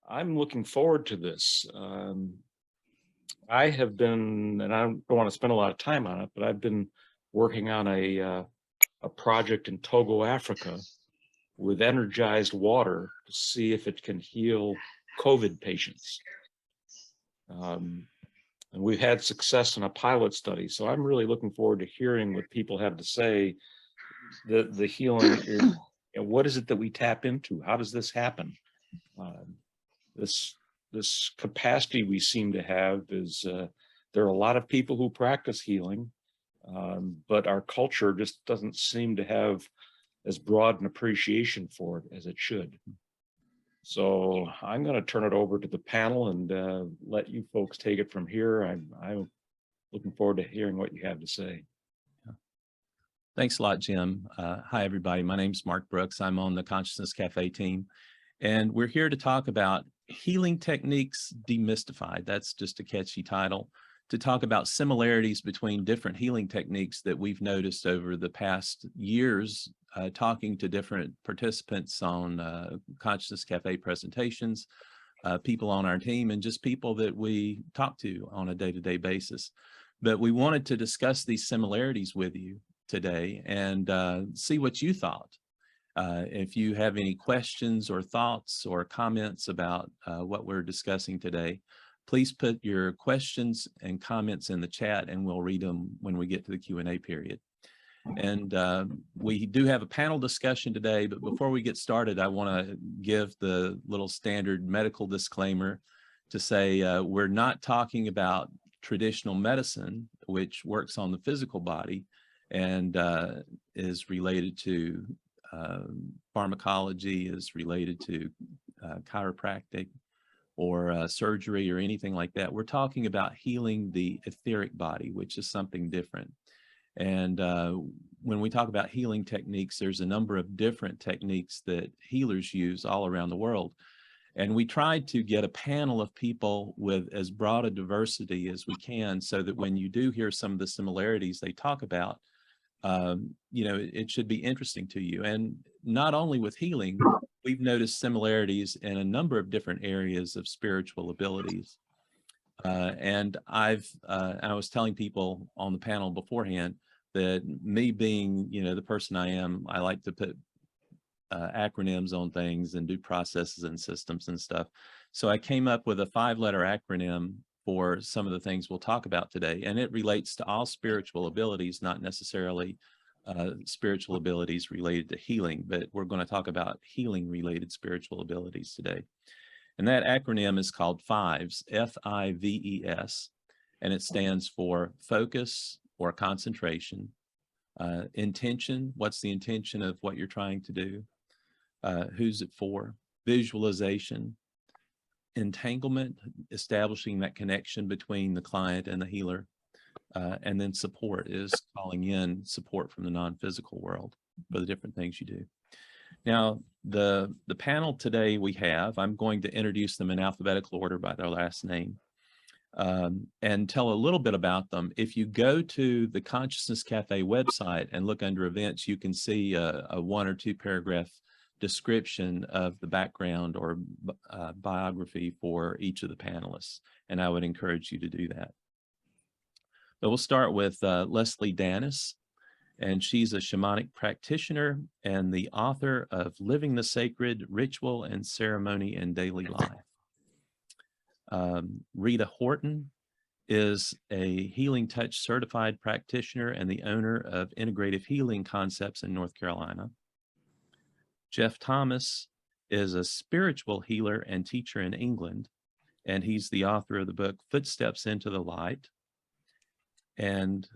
I'm looking forward to this. I have been, and I don't want to spend a lot of time on it, but I've been working on a project in Togo, Africa, with energized water to see if it can heal COVID patients. And we've had success in a pilot study, so I'm really looking forward to hearing what people have to say. The healing is, what is it that we tap into? How does this happen? This capacity we seem to have is there are a lot of people who practice healing, but our culture just doesn't seem to have as broad an appreciation for it as it should. So I'm going to turn it over to the panel and let you folks take it from here. I'm looking forward to hearing what you have to say. Thanks a lot, Jim. Hi, everybody. My name's Mark Brooks. I'm on the Consciousness Cafe team, and we're here to talk about healing techniques demystified. That's just a catchy title, to talk about similarities between different healing techniques that we've noticed over the past years, talking to different participants on Consciousness Cafe presentations, people on our team, and just people that we talk to on a day-to-day basis. But we wanted to discuss these similarities with you today and see what you thought. If you have any questions or thoughts or comments about what we're discussing today, please put your questions and comments in the chat and we'll read them when we get to the Q&A period. And we do have a panel discussion today, but before we get started, I want to give the little standard medical disclaimer to say we're not talking about traditional medicine, which works on the physical body and is related to pharmacology, is related to chiropractic or surgery or anything like that. We're talking about healing the etheric body, which is something different. And when we talk about healing techniques, there's a number of different techniques that healers use all around the world. And we tried to get a panel of people with as broad a diversity as we can so that when you do hear some of the similarities they talk about, you know, it should be interesting to you. And not only with healing, we've noticed similarities in a number of different areas of spiritual abilities. And I was telling people on the panel beforehand that me being, you know, the person I am, I like to put acronyms on things and do processes and systems and stuff. So I came up with a 5-letter acronym for some of the things we'll talk about today. And it relates to all spiritual abilities, not necessarily spiritual abilities related to healing, but we're going to talk about healing related spiritual abilities today. And that acronym is called FIVES, F-I-V-E-S, and it stands for focus or concentration, intention, what's the intention of what you're trying to do, who's it for, visualization, entanglement, establishing that connection between the client and the healer, and then support is calling in support from the non-physical world for the different things you do. Now, the panel today we have, I'm going to introduce them in alphabetical order by their last name and tell a little bit about them. If you go to the Consciousness Cafe website and look under events, you can see a 1 or 2 paragraph description of the background or biography for each of the panelists, and I would encourage you to do that. But we'll start with Leslie Danis, and she's a shamanic practitioner and the author of Living the Sacred, Ritual and Ceremony in Daily Life. Rita Horton is a Healing Touch certified practitioner and the owner of Integrative Healing Concepts in North Carolina. Geoff Thomas is a spiritual healer and teacher in England, and he's the author of the book Footsteps into the Light. And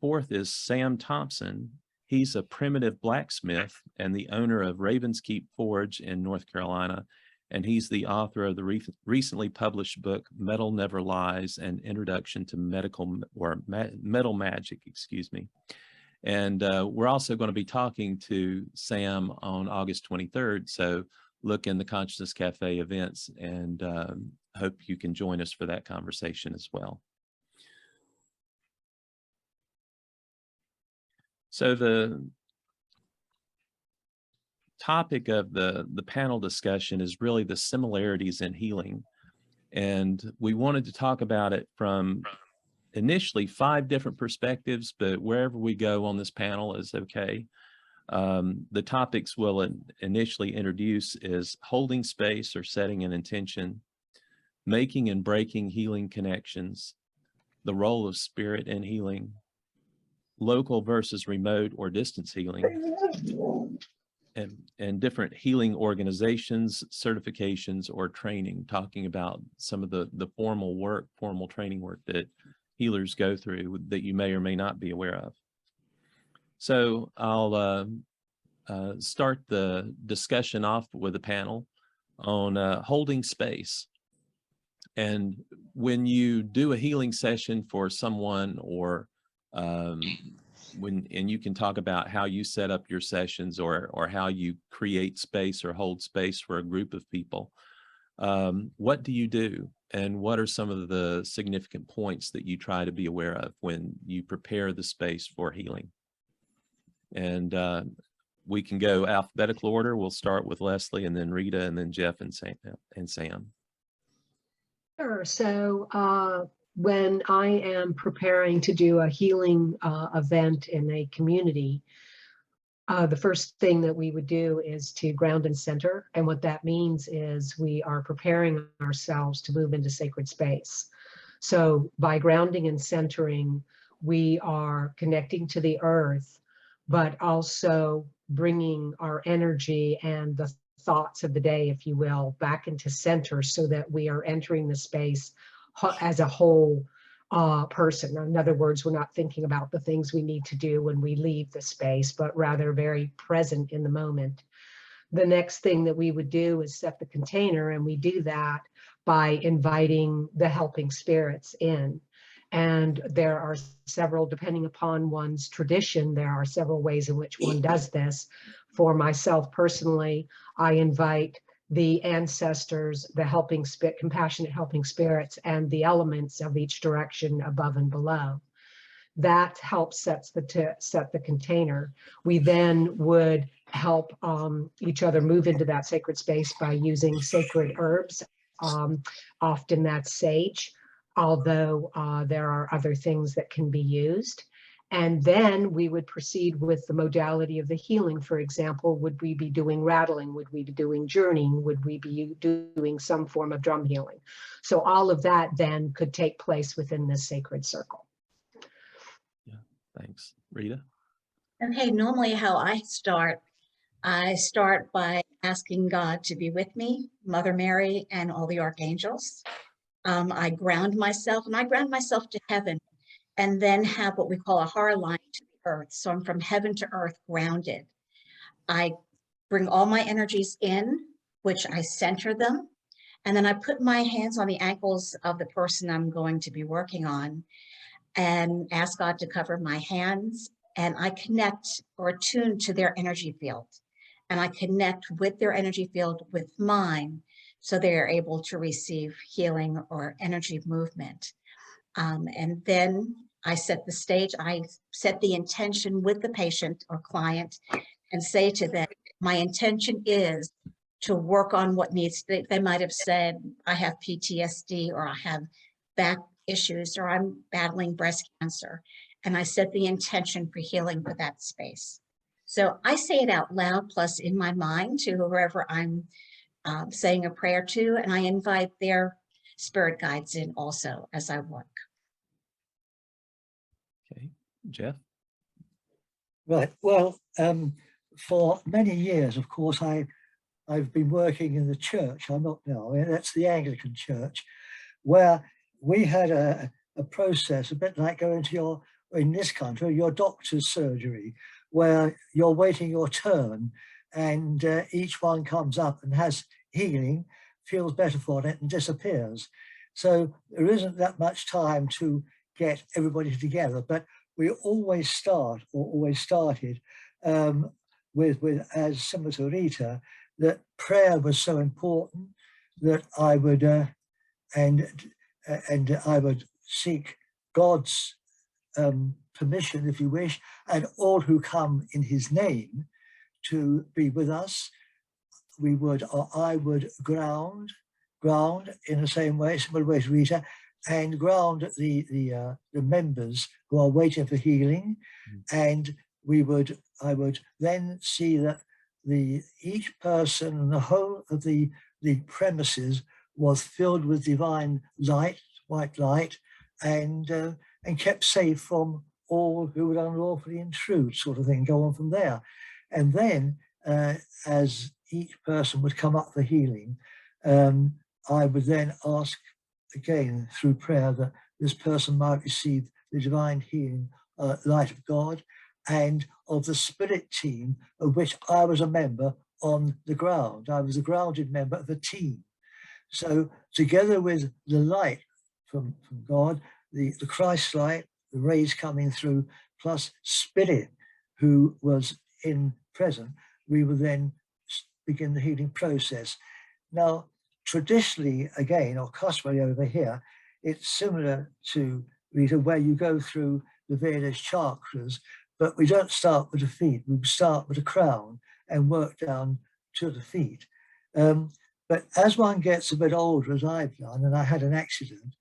fourth is Sam Thompson. He's a primitive blacksmith and the owner of Ravens Keep Forge in North Carolina, and he's the author of the recently published book Metal Never Lies, an Introduction to Metal Magic, excuse me. And we're also going to be talking to Sam on August 23rd. So look in the Consciousness Cafe events and hope you can join us for that conversation as well. So topic of the panel discussion is really the similarities in healing. And we wanted to talk about it from initially 5 different perspectives, but wherever we go on this panel is okay. The topics we'll initially introduce is holding space or setting an intention, making and breaking healing connections, the role of spirit in healing, local versus remote or distance healing, and different healing organizations, certifications, or training, talking about some of the formal training work that healers go through that you may or may not be aware of. So I'll start the discussion off with a panel on holding space. And when you do a healing session for someone, or and you can talk about how you set up your sessions, or how you create space or hold space for a group of people. What do you do? And what are some of the significant points that you try to be aware of when you prepare the space for healing? And we can go alphabetical order. We'll start with Leslie, and then Rita, and then Geoff and Sam. Sure. So when I am preparing to do a healing event in a community, the first thing that we would do is to ground and center. And what that means is we are preparing ourselves to move into sacred space. So by grounding and centering, we are connecting to the earth, but also bringing our energy and the thoughts of the day, if you will, back into center, so that we are entering the space as a whole person. In other words, we're not thinking about the things we need to do when we leave the space, but rather very present in the moment. The next thing that we would do is set the container, and we do that by inviting the helping spirits in. And there are several, depending upon one's tradition, there are several ways in which one does this. For myself personally, I invite the ancestors, the compassionate helping spirits, and the elements of each direction above and below. That helps set the container. We then would help each other move into that sacred space by using sacred herbs. Often that's sage, although there are other things that can be used. And then we would proceed with the modality of the healing. For example, would we be doing rattling? Would we be doing journeying? Would we be doing some form of drum healing? So all of that then could take place within this sacred circle. Yeah, thanks. Rita? Okay, normally how I start by asking God to be with me, Mother Mary, and all the archangels. I ground myself, and I ground myself to heaven, and then have what we call a hard line to the earth. So I'm from heaven to earth grounded. I bring all my energies in, which I center them. And then I put my hands on the ankles of the person I'm going to be working on and ask God to cover my hands. And I connect or attune to their energy field. And I connect with their energy field with mine, so they are able to receive healing or energy movement. And then I set the stage, I set the intention with the patient or client and say to them, my intention is to work on what needs, they might have said, I have PTSD, or I have back issues, or I'm battling breast cancer. And I set the intention for healing for that space. So I say it out loud, plus in my mind to whoever I'm saying a prayer to, and I invite their spirit guides in also as I work. Okay, Geoff? Right. Well, for many years, of course, I've been working in the church. I'm not now. That's the Anglican Church, where we had a process a bit like going to in this country, your doctor's surgery, where you're waiting your turn, and each one comes up and has healing, feels better for it, and disappears. So there isn't that much time to get everybody together, but we always start, or always started, with as similar to Rita, that prayer was so important that I would and I would seek God's permission, if you wish, and all who come in His name to be with us. we would, or I would ground in the same way, similar way to Rita, and ground the members who are waiting for healing, and I would then see that each person and the whole of the premises was filled with divine light, white light, and kept safe from all who would unlawfully intrude, sort of thing. Go on from there, and then as each person would come up for healing, I would then ask again through prayer that this person might receive the divine healing light of God and of the spirit team of which I was a member on the ground. I was a grounded member of a team. So together with the light from God, the Christ light, the rays coming through, plus spirit who was in present, we would then begin the healing process. Now, traditionally, again, or customarily over here, it's similar to Rita, where you go through the various chakras, but we don't start with the feet. We start with the crown and work down to the feet. But as one gets a bit older, as I've done, and I had an accident,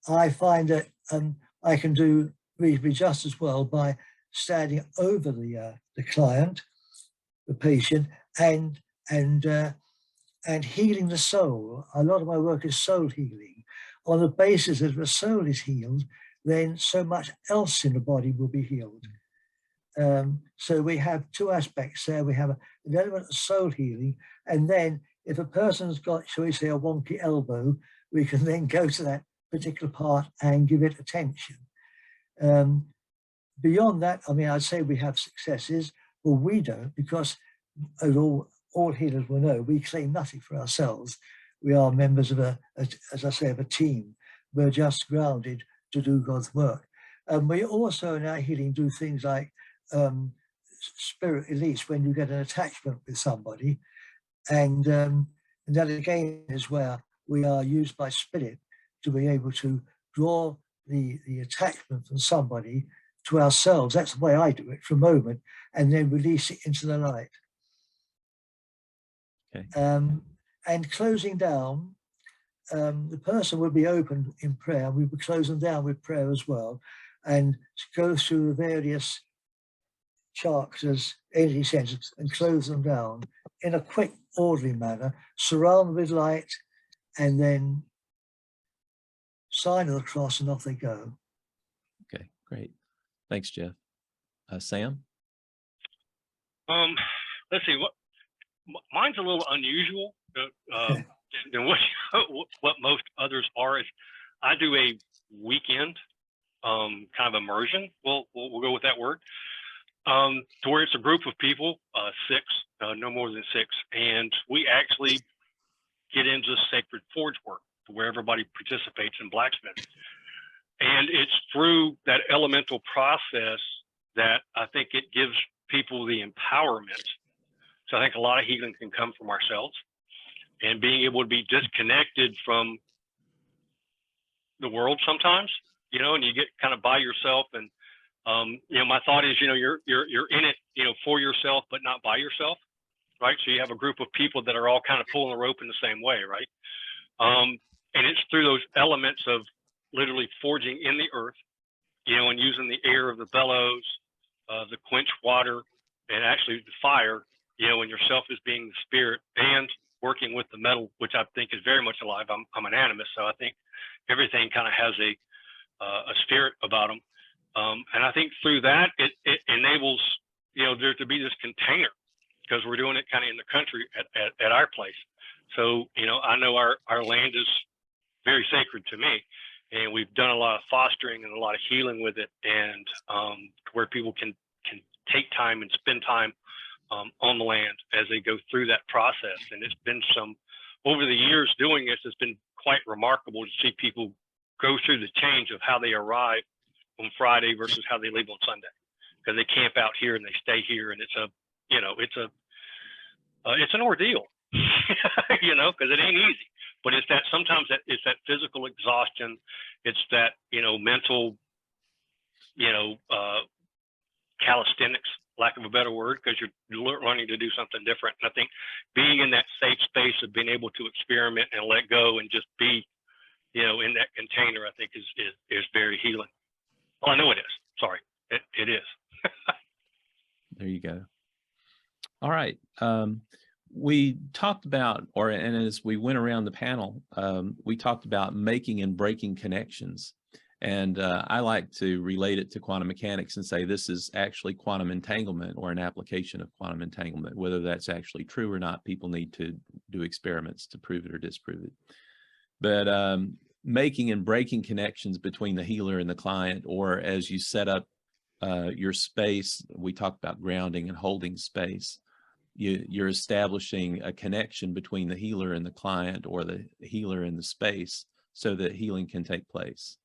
I find that I can do reasonably just as well by standing over the client, the patient, and healing the soul. A lot of my work is soul healing. On the basis that if the soul is healed, then so much else in the body will be healed. So we have two aspects there. We have an element of soul healing, and then if a person's got, shall we say, a wonky elbow, we can then go to that particular part and give it attention. Beyond that, I mean, I'd say we have successes, but we don't, because as all healers will know, we claim nothing for ourselves. We are members of as I say, of a team. We're just grounded to do God's work. And we also in our healing do things like spirit release when you get an attachment with somebody. And that again is where we are used by spirit to be able to draw the attachment from somebody to ourselves. That's the way I do it for a moment, and then release it into the light. Okay. And closing down, the person would be open in prayer. We would close them down with prayer as well, and go through the various chakras, energy centers, and close them down in a quick, orderly manner, surround them with light, and then sign of the cross, and off they go. Okay, great. Thanks, Geoff. Sam? Let's see, mine's a little unusual than what most others are. Is I do a weekend kind of immersion. We'll go with that word. To where it's a group of people, 6, no more than 6, and we actually get into sacred forge work where everybody participates in blacksmithing. And it's through that elemental process that I think it gives people the empowerment. So I think a lot of healing can come from ourselves, and being able to be disconnected from the world sometimes, and you get kind of by yourself. And my thought is, you're in it, for yourself, but not by yourself, right? So you have a group of people that are all kind of pulling the rope in the same way, right? And it's through those elements of literally forging in the earth, and using the air of the bellows, the quench water, and actually the fire, and yourself as being the spirit, and working with the metal, which I think is very much alive. I'm an animist, so I think everything kind of has a spirit about them. And I think through that, it enables, there to be this container, because we're doing it kind of in the country at our place. So, I know our land is very sacred to me, and we've done a lot of fostering and a lot of healing with it, and where people can take time and spend time on the land as they go through that process. And it's been over the years doing this, it's been quite remarkable to see people go through the change of how they arrive on Friday versus how they leave on Sunday, because they camp out here and they stay here, and it's an ordeal, because it ain't easy. But it's that sometimes it's that physical exhaustion, it's that mental, calisthenics lack of a better word, because you're learning to do something different. And I think being in that safe space of being able to experiment and let go and just be, in that container, I think is very healing. Well, I know it is. Sorry, it is. There you go. All right. We talked about, and as we went around the panel, we talked about making and breaking connections. And I like to relate it to quantum mechanics and say this is actually quantum entanglement, or an application of quantum entanglement. Whether that's actually true or not, people need to do experiments to prove it or disprove it. But making and breaking connections between the healer and the client, or as you set up your space, we talked about grounding and holding space. You're establishing a connection between the healer and the client, or the healer and the space, so that healing can take place.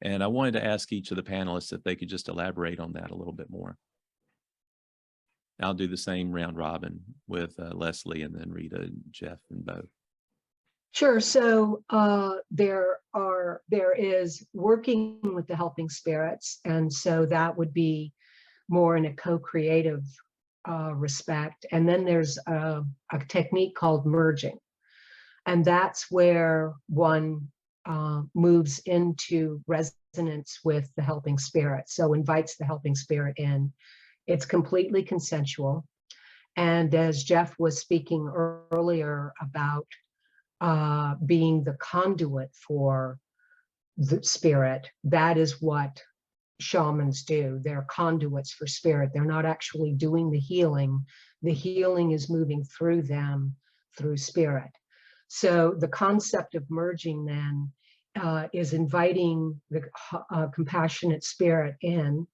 And I wanted to ask each of the panelists if they could just elaborate on that a little bit more. I'll do the same round robin with Leslie, and then Rita, and Geoff, and Bo. Sure. So there is working with the helping spirits, and so that would be more in a co-creative respect. And then there's a technique called merging, and that's where one moves into resonance with the helping spirit. So invites the helping spirit in. It's completely consensual. And as Geoff was speaking earlier about being the conduit for the spirit, that is what shamans do. They're conduits for spirit. They're not actually doing the healing. The healing is moving through them, through spirit. So the concept of merging then is inviting the compassionate spirit in,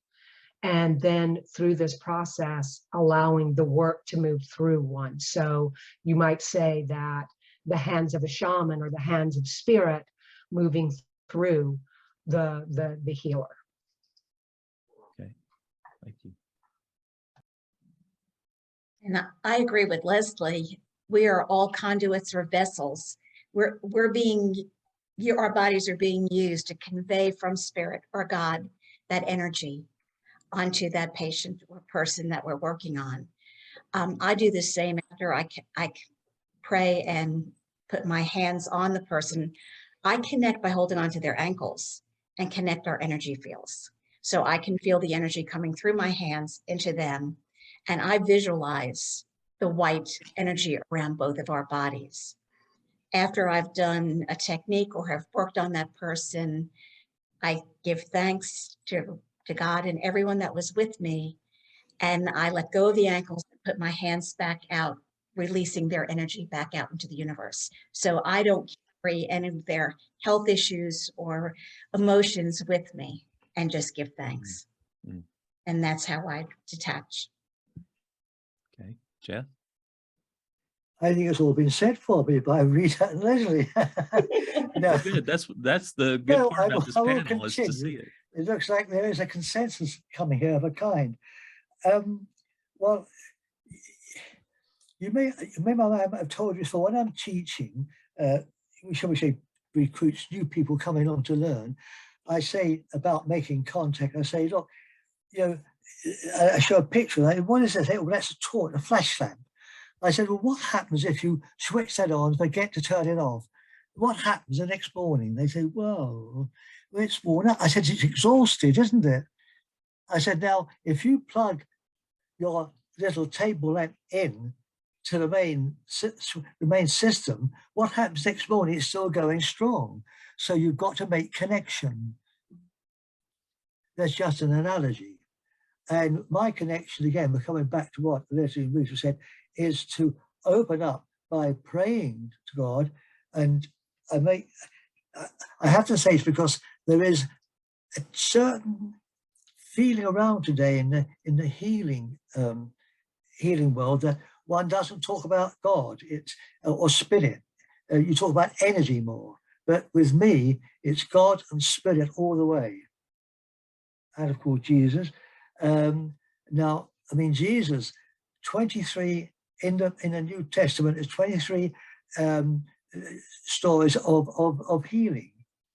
and then through this process, allowing the work to move through one. So you might say that the hands of a shaman are the hands of spirit moving through the healer. Okay, thank you. And I agree with Leslie. We are all conduits or vessels. Our bodies are being used to convey from spirit or God that energy onto that patient or person that we're working on. I do the same after I pray and put my hands on the person. I connect by holding onto their ankles and connect our energy fields. So I can feel the energy coming through my hands into them. And I visualize the white energy around both of our bodies. After I've done a technique or have worked on that person, I give thanks to God and everyone that was with me. And I let go of the ankles and put my hands back out, releasing their energy back out into the universe. So I don't carry any of their health issues or emotions with me, and just give thanks. Mm-hmm. And that's how I detach. Okay, Geoff? I think it's all been said for me by Rita and Leslie. Well, good. That's the good part about this panel, is to see it. It looks like there is a consensus coming here of a kind. Well, you may have told you before, when I'm teaching, shall we say, recruits, new people coming on to learn, I say about making contact, I say, look, I show a picture, and what is this? Well, that's a torch, a flash lamp. I said, well, what happens if you switch that on, forget to turn it off? What happens the next morning? They say, well, it's worn out. I said, it's exhausted, isn't it? I said, now, if you plug your little table lamp in to the main system, what happens next morning? It's still going strong. So you've got to make connection. That's just an analogy. And my connection, again, we're coming back to what Leslie and Rita said, is to open up by praying to God. And I have to say it's because there is a certain feeling around today in the healing world that one doesn't talk about God or spirit. You talk about energy more. But with me, it's God and spirit all the way. And of course, Jesus. Now, I mean, Jesus, 23 in the New Testament is 23 stories of healing.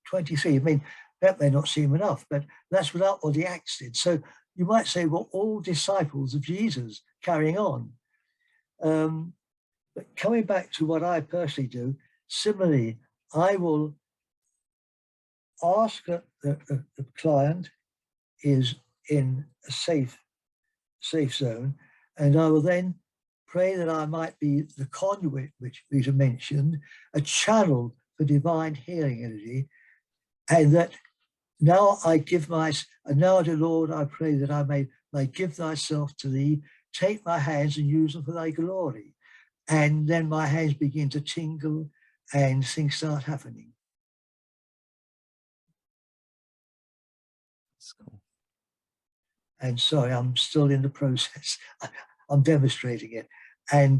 23. I mean, that may not seem enough, but that's without all the acts did. So you might say, were all disciples of Jesus carrying on. But coming back to what I personally do, similarly, I will ask that the client is in a safe zone, and I will then pray that I might be the conduit, which Rita mentioned, a channel for divine healing energy, and that now I give and now, dear Lord, I pray that I may give thyself to thee, take my hands and use them for thy glory. And then my hands begin to tingle and things start happening. That's cool. And sorry, I'm still in the process. I'm demonstrating it. And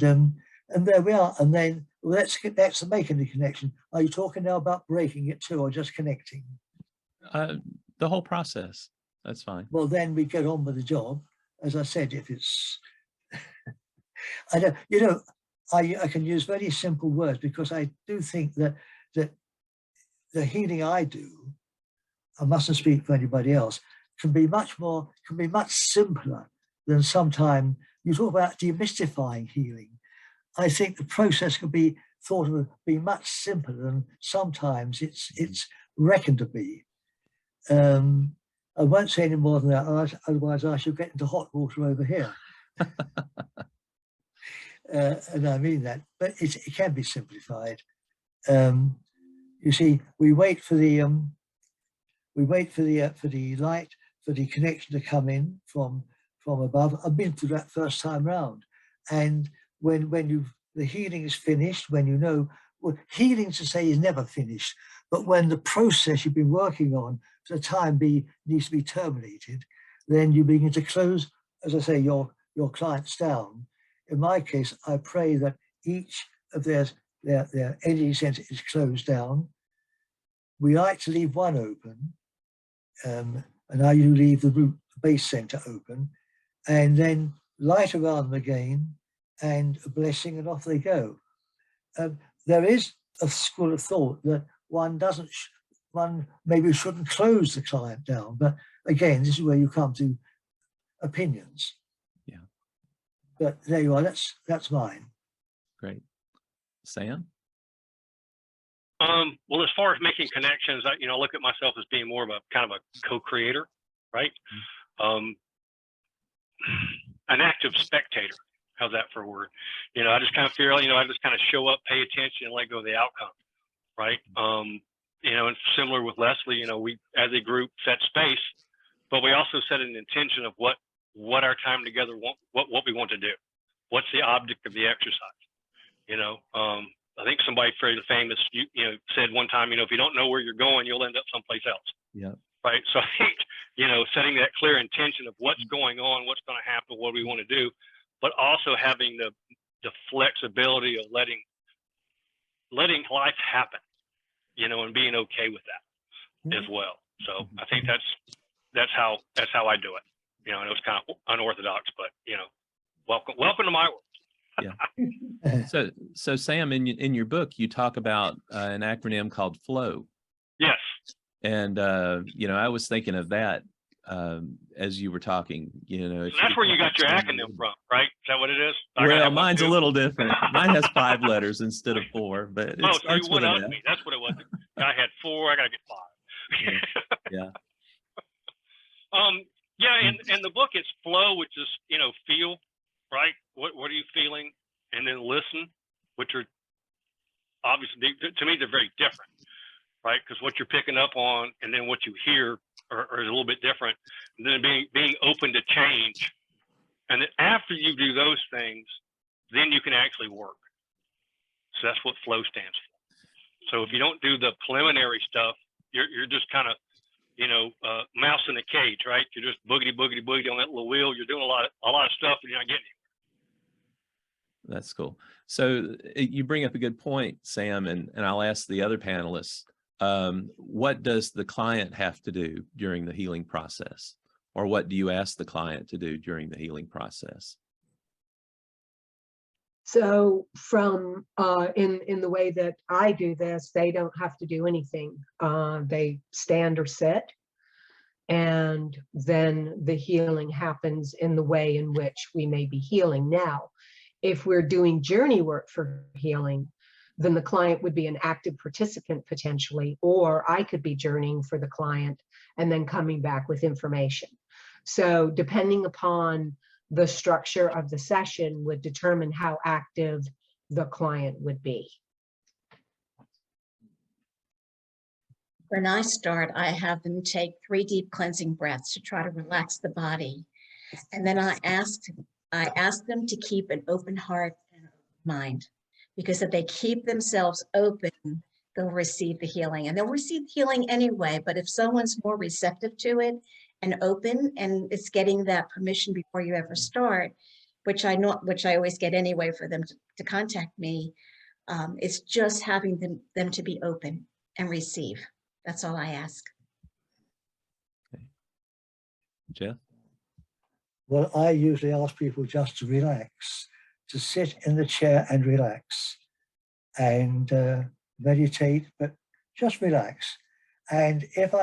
there we are. And then that's making the connection. Are you talking now about breaking it too, or just connecting? The whole process. That's fine. Well, then we get on with the job. As I said, if it's, I don't, you know, I can use very simple words, because I do think that the healing I do, I mustn't speak for anybody else, can be much simpler than sometimes you talk about demystifying healing. I think the process can be thought of be much simpler than sometimes it's reckoned to be. I won't say any more than that, otherwise I shall get into hot water over here. And I mean that, but it can be simplified. You see, we wait for the light, for the connection to come in from above. I've been through that first time round, and when the healing is finished, when you know, well, healing to say is never finished, but when the process you've been working on for the time needs to be terminated, then you begin to close, as I say, your clients down. In my case, I pray that each of their energy center is closed down. We like to leave one open, and I usually leave the root base center open, and then light around them again, and a blessing, and off they go. There is a school of thought that one maybe shouldn't close the client down, but again, this is where you come to opinions. Yeah. But there you are. That's mine. Great. Sam? Well, as far as making connections, I look at myself as being more of a kind of a co-creator, right? An active spectator. How's that for a word? I just kind of feel, I just kind of show up, pay attention, and let go of the outcome, right? And similar with Leslie, we as a group set space, but we also set an intention of what our time together what we want to do. What's the object of the exercise? I think somebody very famous, said one time, if you don't know where you're going, you'll end up someplace else. Yeah. Right. So I think, setting that clear intention of what's going on, what's going to happen, what we want to do, but also having the flexibility of letting life happen, and being okay with that as well. So I think that's how I do it. I know it's kind of unorthodox, but welcome to my world. Yeah. So Sam, in your book, you talk about an acronym called FLOW. Yes. And I was thinking of that as you were talking. So that's where you got your acronym from, right? Is that what it is? Well, mine's a little different. Mine has 5 letters instead of 4, but it starts with an F. Me. That's what it was. I had 4. I got to get 5. Yeah. And the book is flow, which is feel, right? What are you feeling? And then listen, which are obviously, to me, they're very different, right? Because what you're picking up on and then what you hear are a little bit different. And then being open to change. And then after you do those things, then you can actually work. So that's what flow stands for. So if you don't do the preliminary stuff, you're just kind of, mouse in a cage, right? You're just boogity on that little wheel. You're doing a lot of stuff and you're not getting anywhere. That's cool. So you bring up a good point, Sam, and I'll ask the other panelists, what does the client have to do during the healing process? Or what do you ask the client to do during the healing process? So from in the way that I do this, they don't have to do anything. They stand or sit, And then the healing happens in the way in which we may be healing. Now, if we're doing journey work for healing, then the client would be an active participant potentially, or I could be journeying for the client and then coming back with information. So depending upon the structure of the session would determine how active the client would be. When I start, I have them take 3 deep cleansing breaths to try to relax the body. And then I ask them to keep an open heart and mind, because if they keep themselves open, they'll receive the healing, and they'll receive healing anyway. But if someone's more receptive to it and open, and it's getting that permission before you ever start, which I always get anyway for them to contact me, it's just having them to be open and receive. That's all I ask. Okay. Geoff? Well, I usually ask people just to relax, to sit in the chair and relax, and meditate, but just relax. And if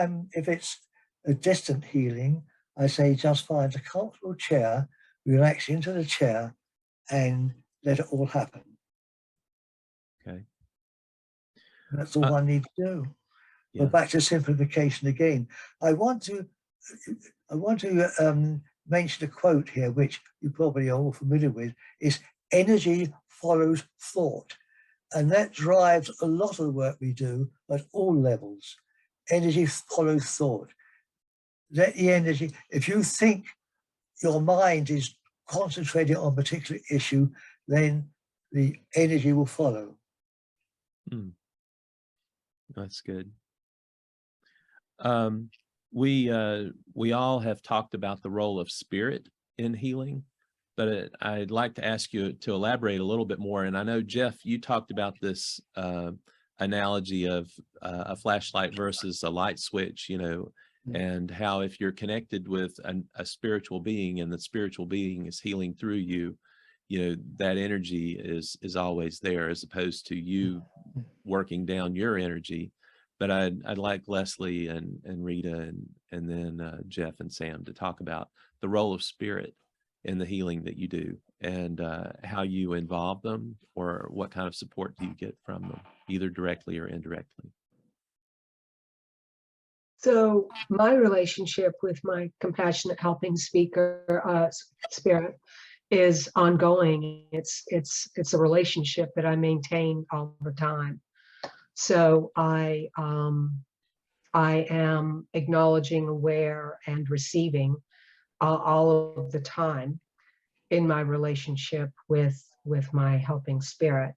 it's a distant healing, I say just find a comfortable chair, relax into the chair, and let it all happen. Okay. That's all I need to do. Yeah. But back to simplification again. I want to mention a quote here, which you probably are all familiar with, is energy follows thought. And that drives a lot of the work we do at all levels. Energy follows thought. Let the energy, if you think your mind is concentrated on a particular issue, then the energy will follow. That's good. We all have talked about the role of spirit in healing, but I'd like to ask you to elaborate a little bit more. And I know, Geoff, you talked about this analogy of a flashlight versus a light switch, and how if you're connected with a spiritual being and the spiritual being is healing through you, that energy is always there, as opposed to you working down your energy. But I'd like Leslie and Rita and then Geoff and Sam to talk about the role of spirit in the healing that you do, and how you involve them, or what kind of support do you get from them, either directly or indirectly. So my relationship with my compassionate helping speaker spirit is ongoing. It's a relationship that I maintain all the time. So I am acknowledging, aware, and receiving all of the time in my relationship with my helping spirit.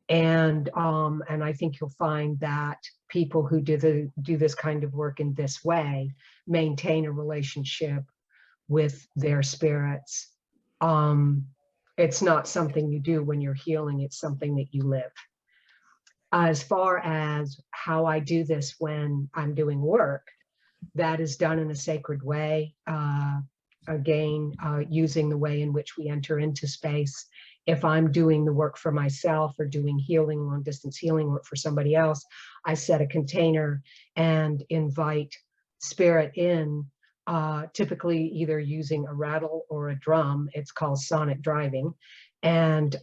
And I think you'll find that people who do this kind of work in this way maintain a relationship with their spirits. It's not something you do when you're healing, it's something that you live. As far as how I do this when I'm doing work, that is done in a sacred way. Again, using the way in which we enter into space. If I'm doing the work for myself or doing healing, long distance healing work for somebody else, I set a container and invite spirit in, typically either using a rattle or a drum. It's called sonic driving. And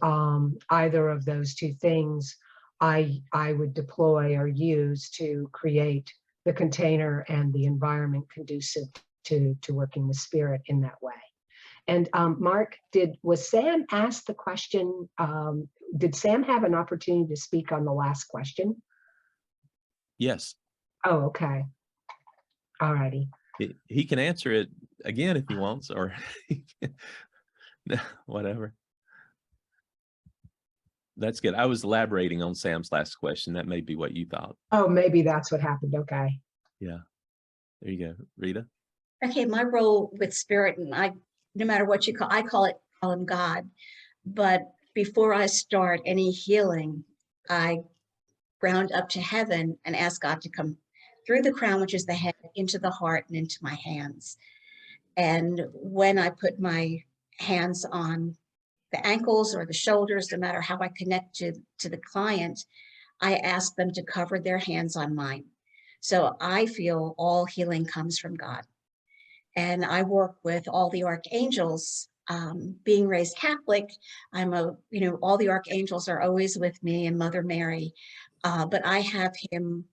either of those two things I would deploy or use to create the container and the environment conducive to working with spirit in that way. And Mark, was Sam asked the question, did Sam have an opportunity to speak on the last question? Yes. Oh, okay. All righty. He can answer it again if he wants, or whatever. That's good. I was elaborating on Sam's last question. That may be what you thought. Oh, maybe that's what happened. Okay. Yeah. There you go. Rita? Okay, my role with spirit, and no matter what you call, I call him God. But before I start any healing, I ground up to heaven and ask God to come through the crown, which is the head, into the heart and into my hands. And when I put my hands on the ankles or the shoulders, no matter how I connect to the client, I ask them to cover their hands on mine. So I feel all healing comes from God. And I work with all the archangels. Being raised Catholic, all the archangels are always with me and Mother Mary, but I have him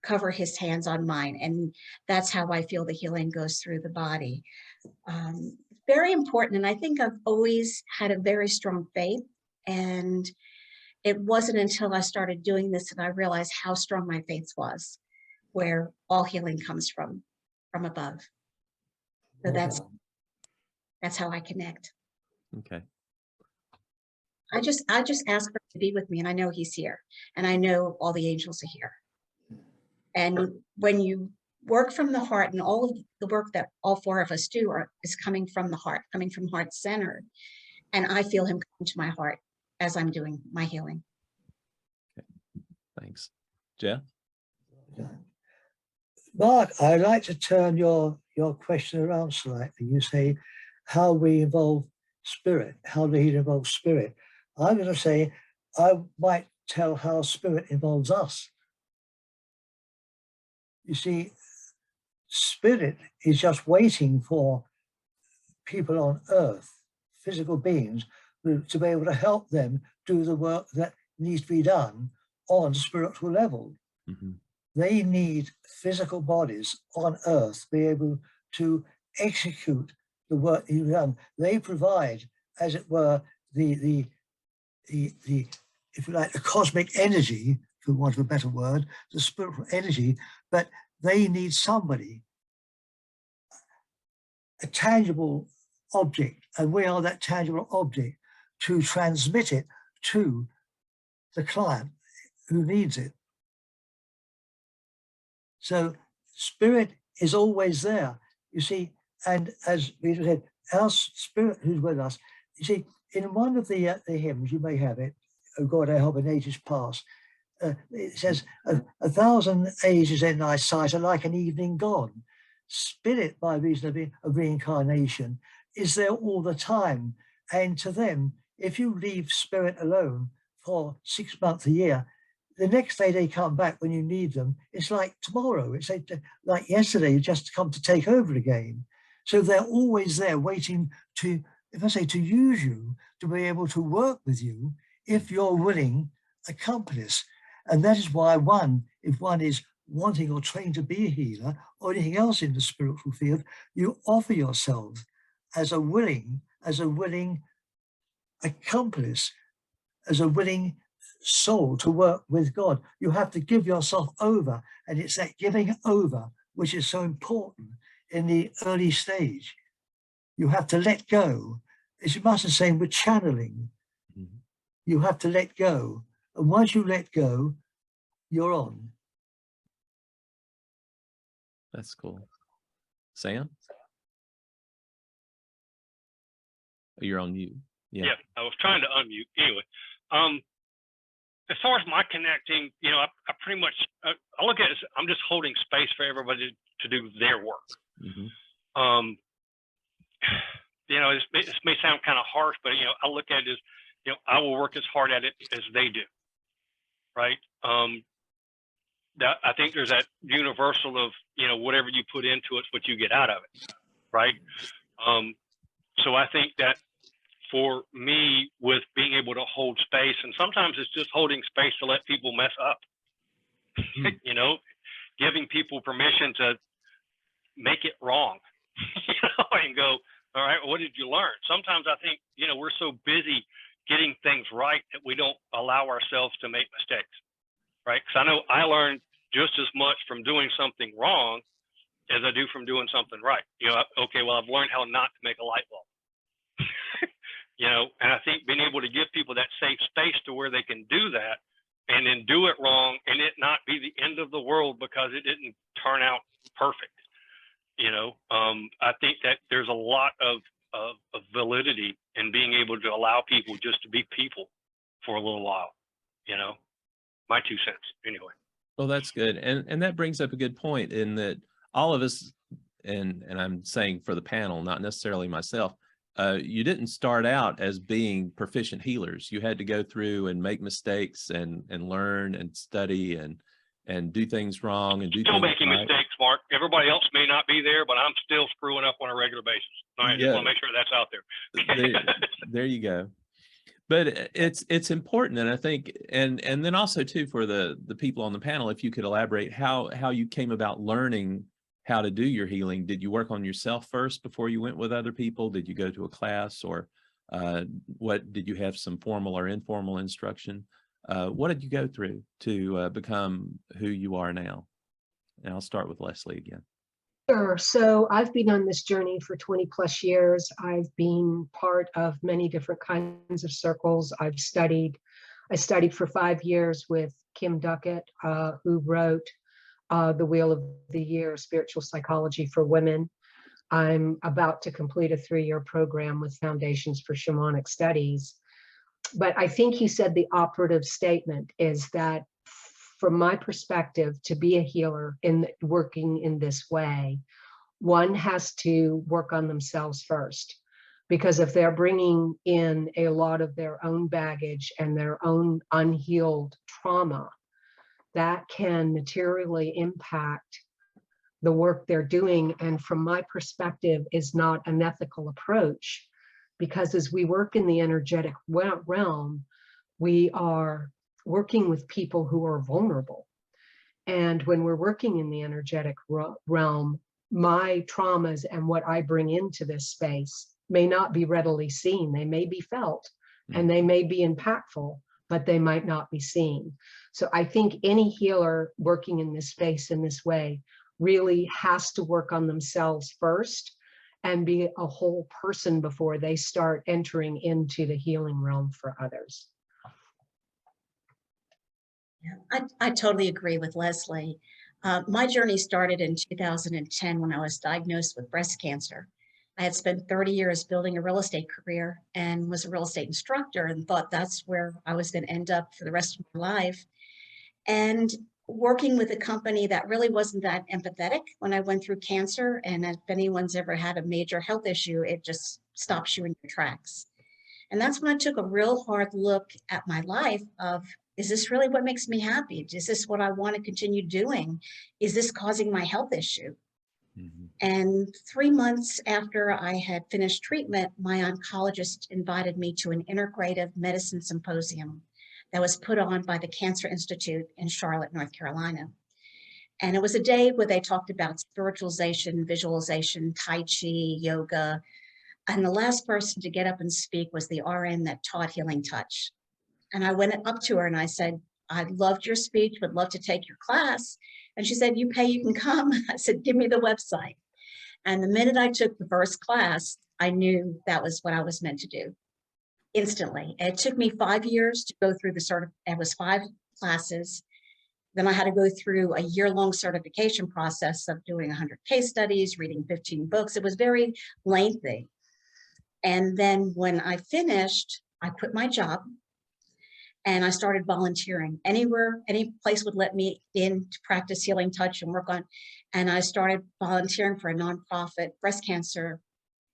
cover his hands on mine, and that's how I feel the healing goes through the body. Very important, and I think I've always had a very strong faith, and it wasn't until I started doing this that I realized how strong my faith was, where all healing comes from above. So that's how I connect. Okay. I just ask for him to be with me, and I know he's here, and I know all the angels are here. And when you work from the heart, and all of the work that all four of us do is coming from the heart, coming from heart center, and I feel him come to my heart as I'm doing my healing. Okay. Thanks. Geoff? Mark, I'd like to turn your question around slightly. You say how we involve spirit, how the healing involves spirit. I'm going to say I might tell how spirit involves us. You see, spirit is just waiting for people on earth, physical beings, to be able to help them do the work that needs to be done on a spiritual level. Mm-hmm. They need physical bodies on earth to be able to execute the work you've done. They provide, as it were, the if you like, the cosmic energy, for want of a better word, the spiritual energy, but they need somebody, a tangible object, and we are that tangible object, to transmit it to the client who needs it. So spirit is always there, you see, and as Rita said, our spirit who's with us, you see, in one of the hymns, you may have it, "O God, I help in ages past," it says, a thousand ages in thy sight are like an evening gone. Spirit, by reason of reincarnation, is there all the time. And to them, if you leave spirit alone for 6 months, a year, the next day they come back when you need them, it's like tomorrow. It's like yesterday, just come to take over again. So they're always there waiting to, if I say, to use you, to be able to work with you, if you're willing accomplice. And that is why if one is wanting or trained to be a healer or anything else in the spiritual field, you offer yourself as a willing accomplice, as a willing soul to work with God. You have to give yourself over, and it's that giving over which is so important in the early stage. You have to let go. As you must have said with channeling, you have to let go. And once you let go, you're on. That's cool. Sam? Oh, you're on mute. Yeah, I was trying to unmute. Anyway, as far as my connecting, I pretty much, I look at it as I'm just holding space for everybody to do their work. Mm-hmm. This may sound kind of harsh, but, I look at it as, I will work as hard at it as they do. Right. I think there's that universal of, whatever you put into it's what you get out of it. Right. So I think that for me, with being able to hold space, and sometimes it's just holding space to let people mess up, giving people permission to make it wrong, and go, all right, what did you learn? Sometimes I think, we're so busy getting things right that we don't allow ourselves to make mistakes, right? Because I know I learned just as much from doing something wrong as I do from doing something right. Okay, well, I've learned how not to make a light bulb. And I think being able to give people that safe space to where they can do that and then do it wrong and it not be the end of the world because it didn't turn out perfect. I think that there's a lot of validity in being able to allow people just to be people for a little while, my 2 cents anyway. Well, that's good. And that brings up a good point in that all of us, and I'm saying for the panel, not necessarily myself, you didn't start out as being proficient healers. You had to go through and make mistakes and learn and study and and do things wrong and do Still things making right. mistakes, Mark. Everybody else may not be there, but I'm still screwing up on a regular basis. All right, Yeah. just want to make sure that's out there. There you go. But it's important, and I think, and then also too for the people on the panel, if you could elaborate how you came about learning how to do your healing. Did you work on yourself first before you went with other people? Did you go to a class, or what did you have some formal or informal instruction? What did you go through to become who you are now? And I'll start with Leslie again. Sure. So I've been on this journey for 20 plus years. I've been part of many different kinds of circles. I studied for 5 years with Kim Duckett, who wrote The Wheel of the Year, Spiritual Psychology for Women. I'm about to complete a 3-year program with Foundations for Shamanic Studies. But I think you said the operative statement is that, from my perspective, to be a healer in working in this way, one has to work on themselves first. Because if they're bringing in a lot of their own baggage and their own unhealed trauma, that can materially impact the work they're doing. And from my perspective, is not an ethical approach. Because as we work in the energetic realm, we are working with people who are vulnerable. And when we're working in the energetic realm, my traumas and what I bring into this space may not be readily seen. They may be felt and they may be impactful, but they might not be seen. So I think any healer working in this space in this way really has to work on themselves first and be a whole person before they start entering into the healing realm for others. Yeah, I totally agree with Leslie. My journey started in 2010 when I was diagnosed with breast cancer. I had spent 30 years building a real estate career and was a real estate instructor and thought that's where I was going to end up for the rest of my life. And working with a company that really wasn't that empathetic when I went through cancer. And if anyone's ever had a major health issue, it just stops you in your tracks. And that's when I took a real hard look at my life of, is this really what makes me happy? Is this what I want to continue doing? Is this causing my health issue? Mm-hmm. And 3 months after I had finished treatment, my oncologist invited me to an integrative medicine symposium that was put on by the Cancer Institute in Charlotte, North Carolina. And it was a day where they talked about spiritualization, visualization, Tai Chi, yoga. And the last person to get up and speak was the RN that taught Healing Touch. And I went up to her and I said, I loved your speech, would love to take your class. And she said, you pay, you can come. I said, give me the website. And the minute I took the first class, I knew that was what I was meant to do. Instantly. It took me 5 years to go through it was 5 classes. Then I had to go through a year-long certification process of doing 100 case studies, reading 15 books. It was very lengthy. And then when I finished, I quit my job and I started volunteering anywhere, any place would let me in to practice Healing Touch and work on. And I started volunteering for a nonprofit breast cancer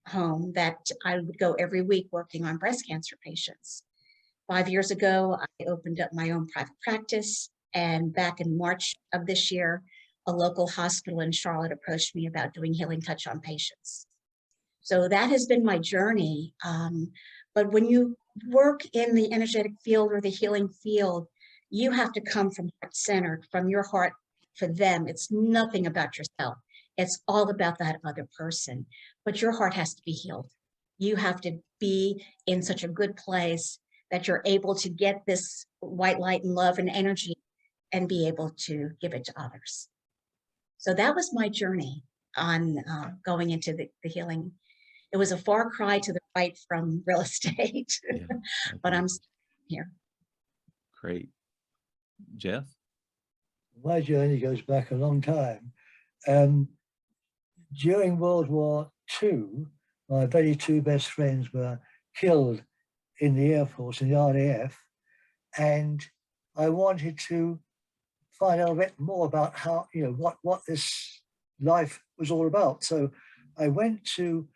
home that I would go every week working on breast cancer patients. 5 years ago, I opened up my own private practice. And back in March of this year, a local hospital in Charlotte approached me about doing Healing Touch on patients. So that has been my journey. But when you work in the energetic field or the healing field, you have to come from heart-centered, from your heart for them. It's nothing about yourself. It's all about that other person. But your heart has to be healed. You have to be in such a good place that you're able to get this white light and love and energy and be able to give it to others. So that was my journey on going into the healing. It was a far cry to the right from real estate, yeah, but I'm here. Great. Geoff? My journey goes back a long time. During World War II, my very 2 best friends were killed in the Air Force, in the RAF, and I wanted to find out a bit more about how, what this life was all about. So I went to,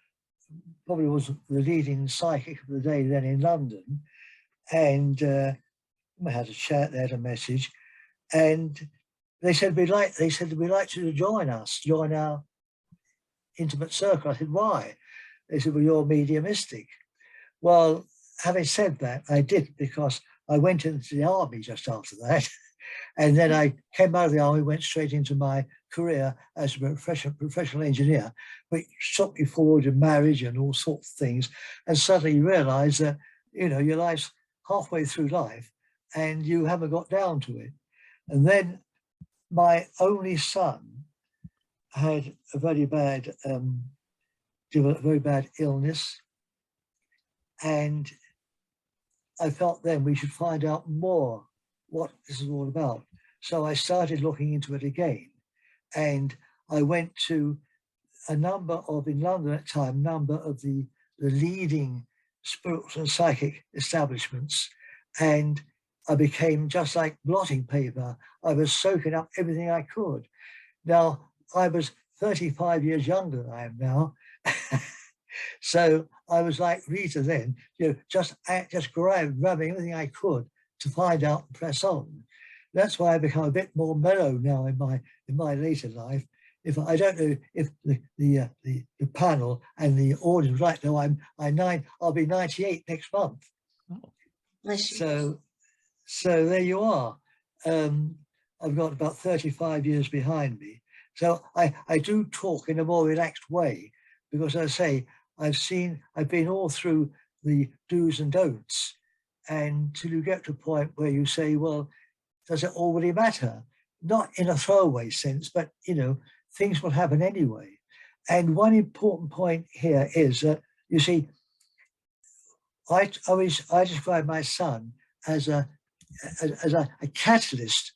probably was the leading psychic of the day then in London, and we had a chat, they had a message, and they said we'd like you to join us, join our intimate circle. I said, why? They said, well, you're mediumistic. Well, having said that, I did, because I went into the army just after that. And then I came out of the army, went straight into my career as a professional engineer, which took me forward in marriage and all sorts of things. And suddenly you realize that, you know, your life's halfway through life and you haven't got down to it. And then my only son had a very bad, developed a very bad illness. And I felt then we should find out more what this is all about. So I started looking into it again. And I went to a number of, in London at the time, number of the leading spiritual and psychic establishments. And I became just like blotting paper. I was soaking up everything I could. Now, I was 35 years younger than I am now. So I was like Rita then, you know, just grabbing everything I could to find out and press on. That's why I become a bit more mellow now in my later life. If I don't know if the panel and the audience right now, I'll be 98 next month. Oh. Bless you. So there you are. I've got about 35 years behind me. So I do talk in a more relaxed way, because as I say, I've been all through the do's and don'ts, and till you get to a point where you say, well, does it already matter? Not in a throwaway sense, but, you know, things will happen anyway. And one important point here is that, you see, I describe my son as a catalyst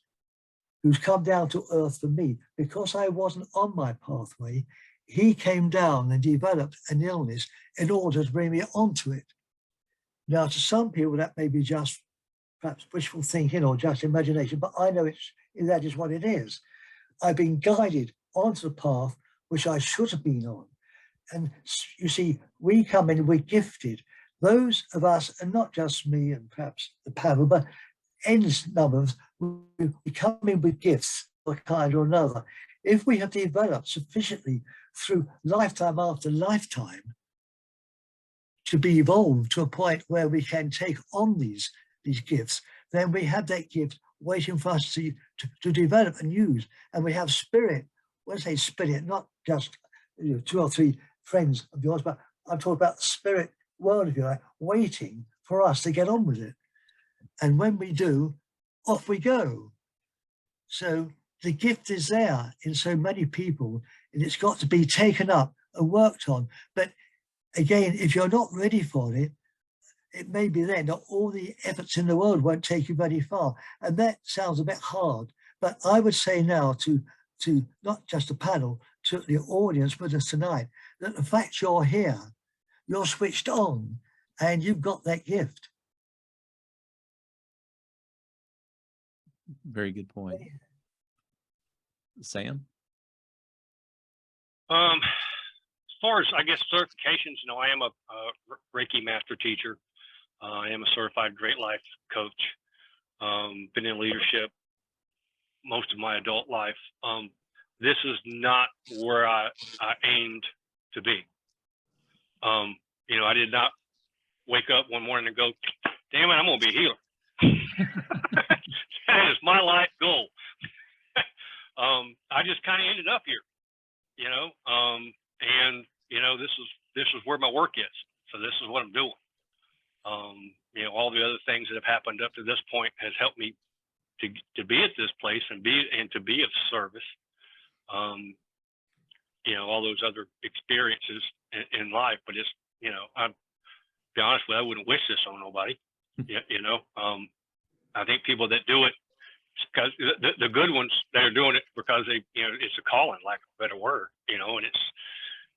who's come down to earth for me. Because I wasn't on my pathway, he came down and developed an illness in order to bring me onto it. Now, to some people, that may be just perhaps wishful thinking or just imagination, but I know that is what it is. I've been guided onto the path which I should have been on. And you see, we come in, we're gifted. Those of us, and not just me and perhaps the panel, but endless number of us, we come in with gifts of a kind or another. If we have developed sufficiently through lifetime after lifetime to be evolved to a point where we can take on these gifts, then we have that gift waiting for us to develop and use. And we have spirit. When I say spirit, not just, you know, 2 or 3 friends of yours, but I'm talking about the spirit world of yours, waiting for us to get on with it. And when we do, off we go. So the gift is there in so many people, and it's got to be taken up and worked on. But again, if you're not ready for it, it may be then that all the efforts in the world won't take you very far. And that sounds a bit hard, but I would say now to not just the panel, to the audience with us tonight, that the fact you're here, you're switched on, and you've got that gift. Very good point. Sam? As far as, I guess, certifications, you know, I am a Reiki master teacher. I am a certified Great Life coach. Been in leadership most of my adult life. This is not where I aimed to be. You know, I did not wake up one morning and go, damn it, I'm going to be a healer. That is my life goal. I just kind of ended up here, you know, and, you know, this is where my work is. So this is what I'm doing. You know, all the other things that have happened up to this point has helped me to be at this place and to be of service. You know, all those other experiences in life, but it's, you know, I'll be honest with you, I wouldn't wish this on nobody. You know, I think people that do it, because the good ones that are doing it because they, you know, it's a calling, like a better word, you know, and it's,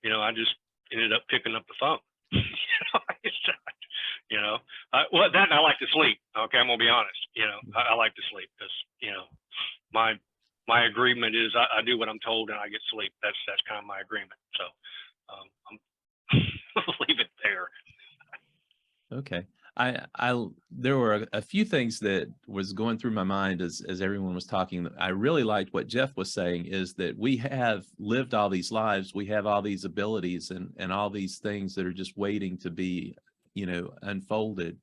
you know, I just ended up picking up the phone. You know, well, that and I like to sleep. Okay, I'm gonna be honest. You know, I like to sleep because, you know, my agreement is I do what I'm told and I get sleep. That's kind of my agreement. So I'll leave it there. Okay. There were a few things that was going through my mind as everyone was talking. I really liked what Geoff was saying, is that we have lived all these lives, we have all these abilities and all these things that are just waiting to be, unfolded,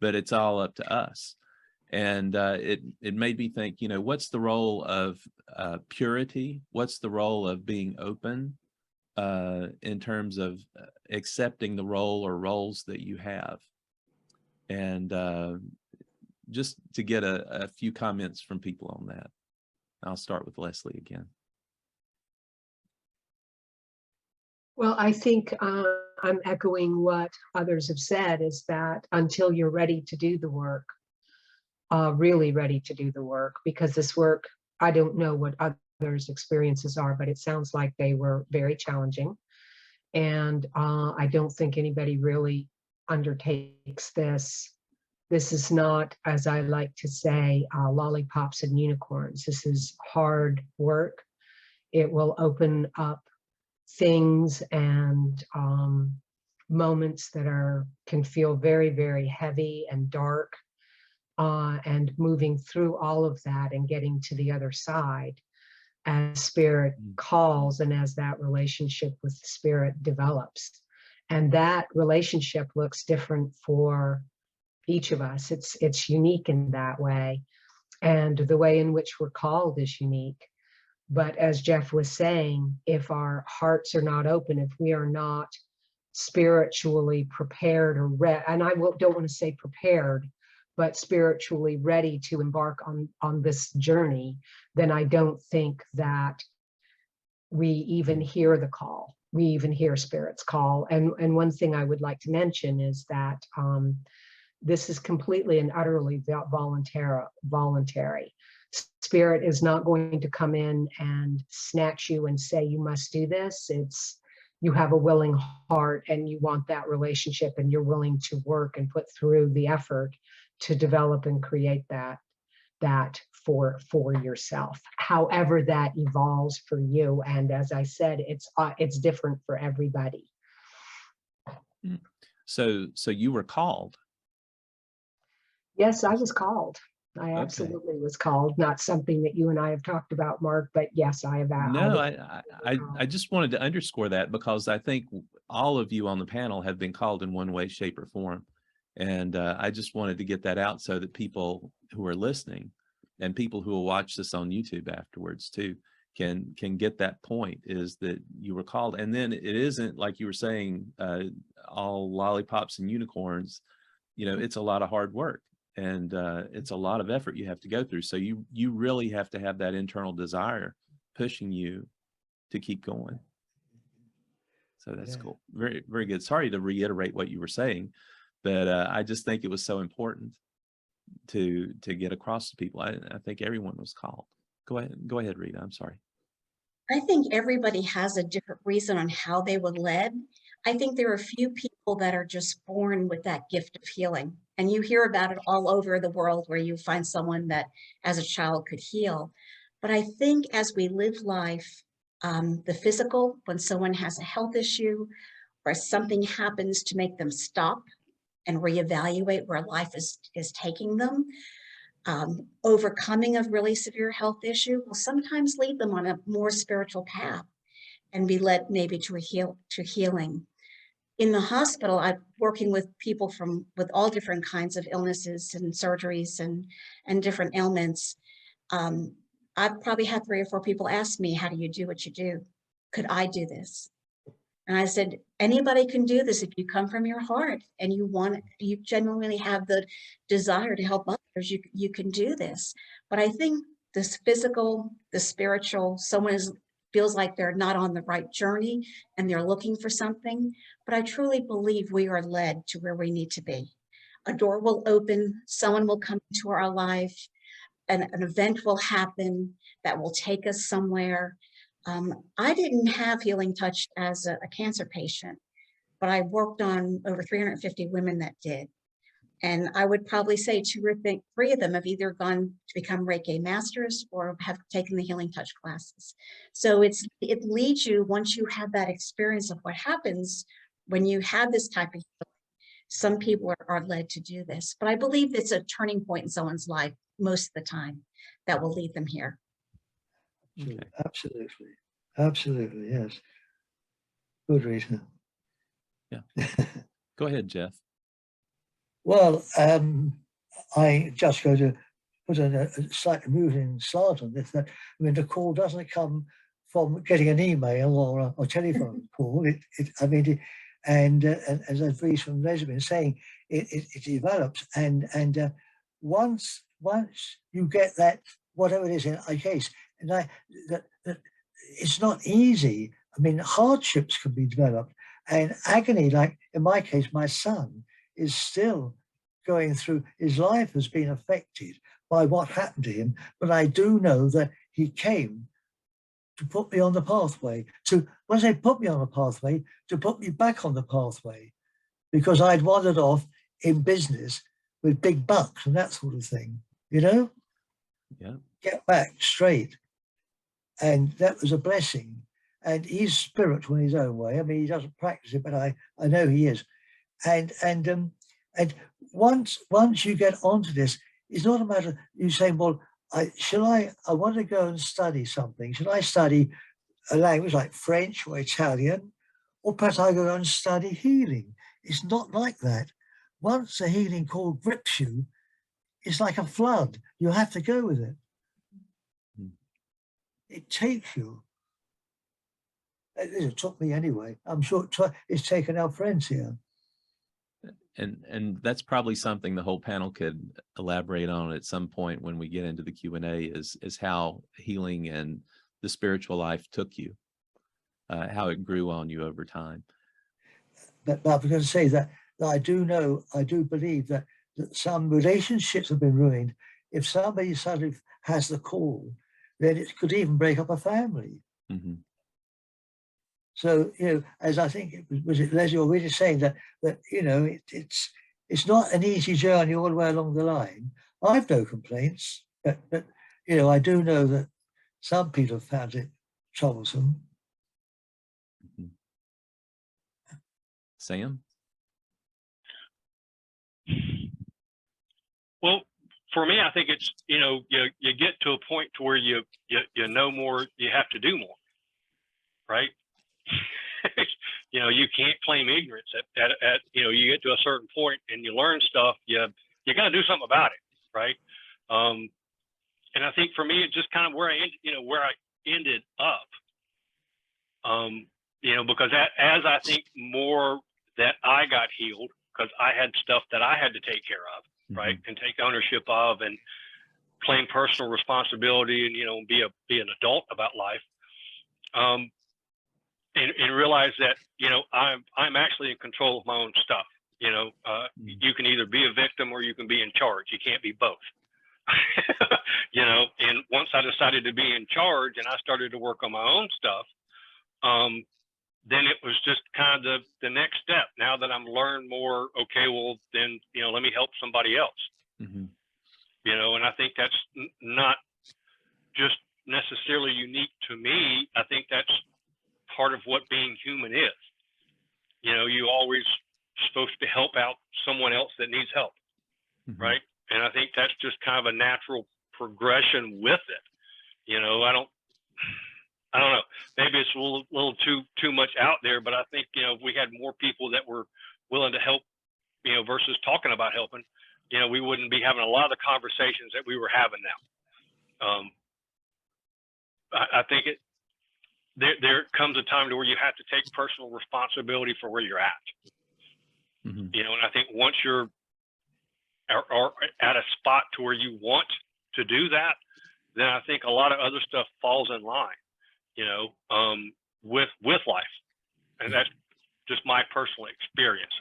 but it's all up to us. And it made me think, what's the role of purity? What's the role of being open in terms of accepting the role or roles that you have? And just to get a few comments from people on that. I'll start with Leslie again. Well, I think I'm echoing what others have said, is that until you're ready to do the work, really ready to do the work, because this work, I don't know what others' experiences are, but it sounds like they were very challenging. And I don't think anybody really undertakes this. This is not, as I like to say, lollipops and unicorns. This is hard work. It will open up things and moments that can feel very, very heavy and dark, and moving through all of that and getting to the other side as spirit calls and as that relationship with the spirit develops. And that relationship looks different for each of us. It's unique in that way. And the way in which we're called is unique. But as Geoff was saying, if our hearts are not open, if we are not spiritually prepared or ready, and I don't want to say prepared, but spiritually ready to embark on this journey, then I don't think that we even hear the call. We even hear spirit's call. And one thing I would like to mention is that this is completely and utterly voluntary. Spirit is not going to come in and snatch you and say, you must do this. You have a willing heart and you want that relationship, and you're willing to work and put through the effort to develop and create that for yourself, however that evolves for you. And as I said, it's different for everybody. So you were called. Yes, I was called. I absolutely was called. Not something that you and I have talked about, Mark, but yes, I have. No, I just wanted to underscore that, because I think all of you on the panel have been called in one way, shape, or form. And I just wanted to get that out so that people who are listening and people who will watch this on YouTube afterwards too can get that point, is that you were called. And then it isn't, like you were saying, all lollipops and unicorns. It's a lot of hard work, and it's a lot of effort you have to go through. So you really have to have that internal desire pushing you to keep going. So that's cool. Very, very good. Sorry to reiterate what you were saying, but I just think it was so important to get across to people. I think everyone was called. Go ahead, Rita. I'm sorry. I think everybody has a different reason on how they were led. I think there are a few people that are just born with that gift of healing. And you hear about it all over the world, where you find someone that as a child could heal. But I think as we live life, the physical, when someone has a health issue or something happens to make them stop and reevaluate where life is taking them, overcoming a really severe health issue will sometimes lead them on a more spiritual path and be led maybe to healing. In the hospital, I'm working with people with all different kinds of illnesses and surgeries and different ailments. I've probably had 3 or 4 people ask me, how do you do what you do? Could I do this? And I said, anybody can do this if you come from your heart and you genuinely have the desire to help others, you can do this. But I think this physical, the spiritual, someone feels like they're not on the right journey and they're looking for something. But I truly believe we are led to where we need to be. A door will open, someone will come into our life, an event will happen that will take us somewhere. I didn't have Healing Touch as a cancer patient, but I worked on over 350 women that did. And I would probably say 2 or 3 of them have either gone to become Reiki masters or have taken the Healing Touch classes. So it leads you, once you have that experience of what happens when you have this type of healing, Some people are led to do this, but I believe it's a turning point in someone's life most of the time that will lead them here. Okay. Absolutely. Absolutely. Yes. Good, Rita. Yeah. Go ahead, Geoff. Well, I just go to put a slightly moving slant on this. That I mean, the call doesn't come from getting an email or a telephone call. And as I've read from Lesbian saying, it develops, and once you get that, whatever it is in a case, and that it's not easy. I mean, hardships can be developed, and agony, like in my case, my son is still going through, his life has been affected by what happened to him, but I do know that he came to put me on the pathway, when they put me on the pathway, to put me back on the pathway, because I'd wandered off in business with big bucks and that sort of thing, you know? Yeah. Get back straight. And that was a blessing. And he's spiritual in his own way. I mean, he doesn't practice it, but I know he is. And once you get onto this, it's not a matter of you saying, well, I want to go and study something. Should I study a language like French or Italian? Or perhaps I go and study healing. It's not like that. Once the healing call grips you, it's like a flood. You have to go with it. It takes you. It took me anyway. I'm sure it's taken our friends here. And that's probably something the whole panel could elaborate on at some point when we get into the Q&A is how healing and the spiritual life took you, how it grew on you over time. But I was going to say that I do believe that some relationships have been ruined. If somebody suddenly has the call, then it could even break up a family. Mm-hmm. So, you know, as I think was it Leslie or Rita saying that you know, it's not an easy journey all the way along the line. I've no complaints, but you know, I do know that some people have found it troublesome. Mm-hmm. Sam? Well, for me, I think it's, you know, you get to a point to where you know more, you have to do more, right? You know, you can't claim ignorance at you know, you get to a certain point and you learn stuff, you got to do something about it, right? And I think for me, it's just kind of where I ended up, you know, because as I think more that I got healed, because I had stuff that I had to take care of, right, and take ownership of, and claim personal responsibility, and, you know, be an adult about life. And realize that, you know, I'm actually in control of my own stuff. You know, you can either be a victim or you can be in charge. You can't be both. You know, and once I decided to be in charge and I started to work on my own stuff, then it was just kind of the next step. Now that I'm learned more, okay, well then, you know, let me help somebody else. Mm-hmm. You know, and I think that's not just necessarily unique to me. I think that's part of what being human is. You know, you always supposed to help out someone else that needs help, right? And I think that's just kind of a natural progression with it. You know, I don't know. Maybe it's a little too much out there, but I think, you know, if we had more people that were willing to help, you know, versus talking about helping, you know, we wouldn't be having a lot of the conversations that we were having now. I think there comes a time to where you have to take personal responsibility for where you're at. Mm-hmm. You know, and I think once you're at a spot to where you want to do that, then I think a lot of other stuff falls in line, you know, with life. And that's just my personal experience.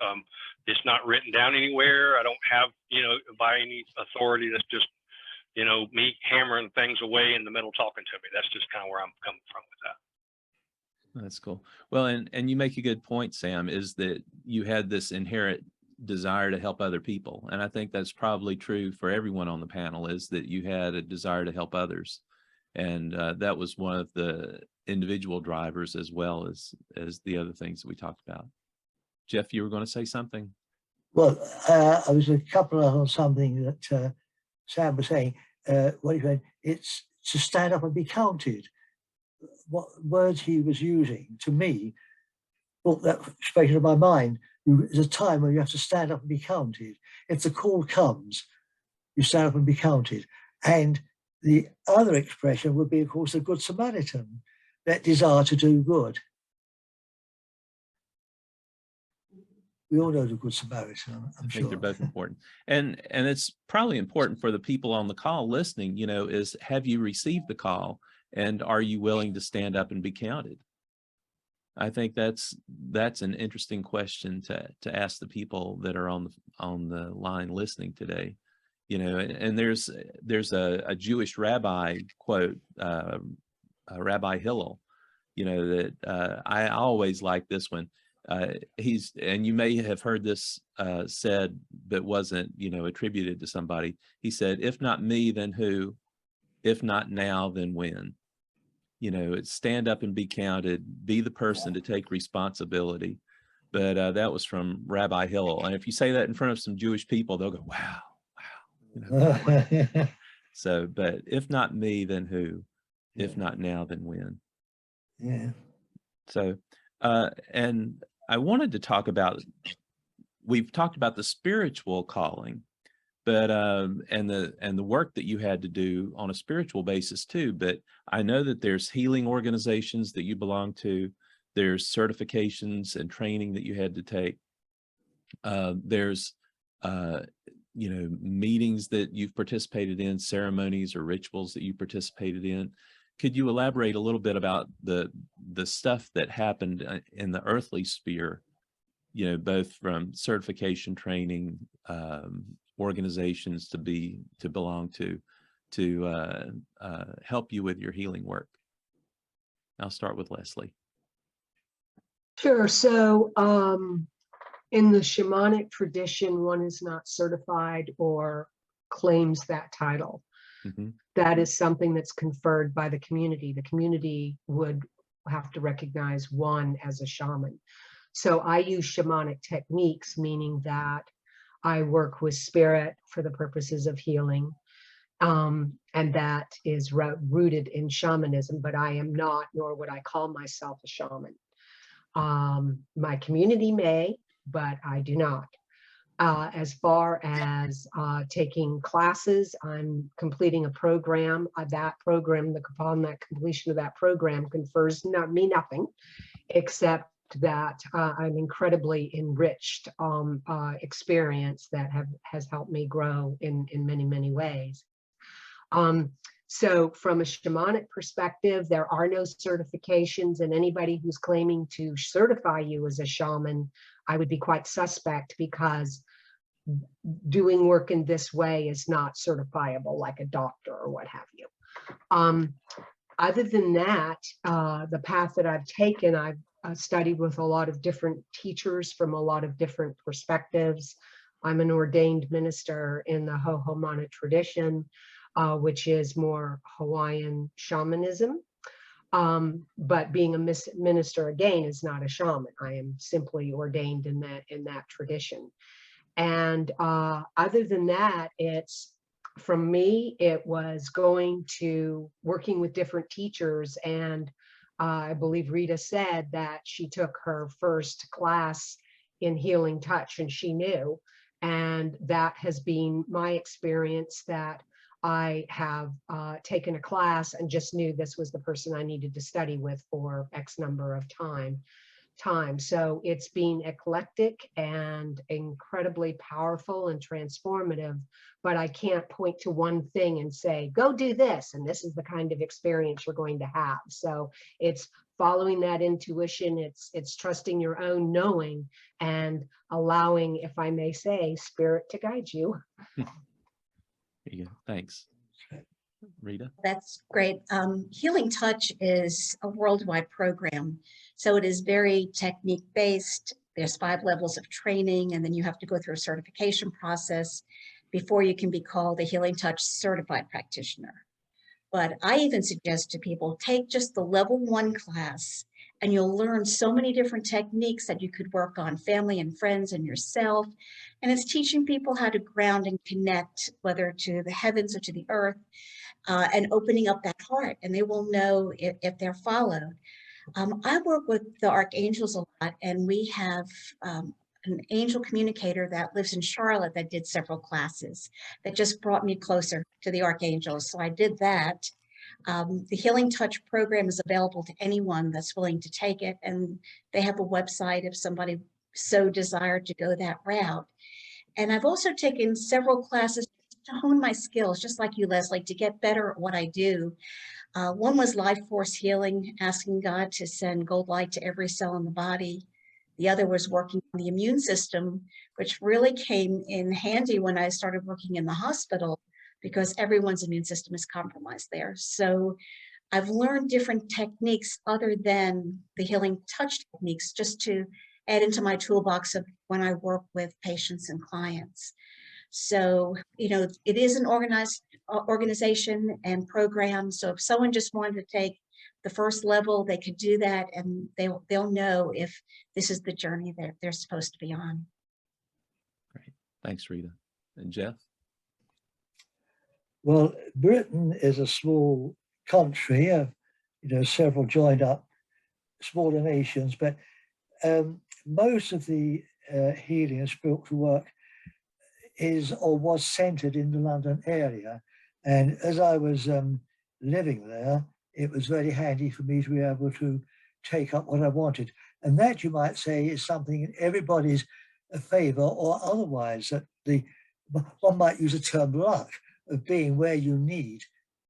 It's not written down anywhere. I don't have, you know, by any authority. That's just, you know, me hammering things away in the middle talking to me. That's just kind of where I'm coming from with that. That's cool. Well, and you make a good point, Sam, is that you had this inherent desire to help other people. And I think that's probably true for everyone on the panel, is that you had a desire to help others. And that was one of the individual drivers as well as the other things that we talked about. Geoff, you were going to say something? Well, I was a couple on something that Sam was saying. What he said, it's to stand up and be counted. What words he was using to me brought that straight into my mind. There's a time when you have to stand up and be counted. If the call comes, you stand up and be counted. And the other expression would be, of course, the Good Samaritan, that desire to do good. We all know the Good Samaritan, I'm I sure. think they're both important. And it's probably important for the people on the call listening, you know, is have you received the call and are you willing to stand up and be counted? I think that's an interesting question to ask the people that are on the line listening today. You know, and there's a Jewish rabbi quote, Rabbi Hillel, you know, that I always like this one. And you may have heard this said, but wasn't, you know, attributed to somebody. He said, if not me, then who? If not now, then when? You know, it's stand up and be counted, be the person to take responsibility. But that was from Rabbi Hillel. And if you say that in front of some Jewish people, they'll go, wow, wow. You know, so, but if not me, then who? If not now, then when? Yeah. So, and I wanted to talk about, we've talked about the spiritual calling, but and the work that you had to do on a spiritual basis too. But I know that there's healing organizations that you belong to. There's certifications and training that you had to take. There's you know, meetings that you've participated in, ceremonies or rituals that you participated in. Could you elaborate a little bit about the stuff that happened in the earthly sphere, you know, both from certification training, organizations to belong to help you with your healing work? I'll start with Leslie. Sure. So in the shamanic tradition, one is not certified or claims that title. Mm-hmm. That is something that's conferred by the community. The community would have to recognize one as a shaman. So I use shamanic techniques, meaning that I work with spirit for the purposes of healing. And that is rooted in shamanism, but I am not, nor would I call myself a shaman. My community may, but I do not. As far as taking classes, I'm completing a program. That program, upon that completion of that program, confers me nothing, except that an incredibly enriched experience that has helped me grow in many, many ways. So from a shamanic perspective, there are no certifications, and anybody who's claiming to certify you as a shaman, I would be quite suspect, because doing work in this way is not certifiable like a doctor or what have you. Other than that, the path that I've taken, I've studied with a lot of different teachers from a lot of different perspectives. I'm an ordained minister in the Ho'omana tradition, which is more Hawaiian shamanism. But being a minister, again, is not a shaman. I am simply ordained in that tradition. And other than that, from me, it was going to working with different teachers. And I believe Rita said that she took her first class in healing touch, and she knew. And that has been my experience, that I have taken a class and just knew this was the person I needed to study with for X number of time. So it's been eclectic and incredibly powerful and transformative, but I can't point to one thing and say, go do this, and this is the kind of experience you're going to have. So it's following that intuition, it's trusting your own knowing and allowing, if I may say, spirit to guide you. There you go. Thanks. Rita? That's great. Healing Touch is a worldwide program. So it is very technique based. There's 5 levels of training, and then you have to go through a certification process before you can be called a Healing Touch certified practitioner. But I even suggest to people, take just the level 1 class and you'll learn so many different techniques that you could work on family and friends and yourself. And it's teaching people how to ground and connect, whether to the heavens or to the earth, and opening up that heart, and they will know if they're followed. I work with the archangels a lot, and we have an angel communicator that lives in Charlotte that did several classes that just brought me closer to the archangels. So I did that. The Healing Touch program is available to anyone that's willing to take it, and they have a website if somebody so desired to go that route. And I've also taken several classes to hone my skills, just like you, Leslie, to get better at what I do. One was life force healing, asking God to send gold light to every cell in the body. The other was working on the immune system, which really came in handy when I started working in the hospital, because everyone's immune system is compromised there. So I've learned different techniques other than the healing touch techniques, just to add into my toolbox of when I work with patients and clients. So, you know, it is an organized organization and program. So if someone just wanted to take the first level, they could do that, and they'll know if this is the journey that they're supposed to be on. Great. Thanks, Rita. And Geoff? Well, Britain is a small country, several joined up smaller nations, but most of the healing and spiritual work is or was centered in the London area. And as I was living there, it was very handy for me to be able to take up what I wanted. And that, you might say, is something in everybody's favor, or otherwise, that one might use the term luck of being where you need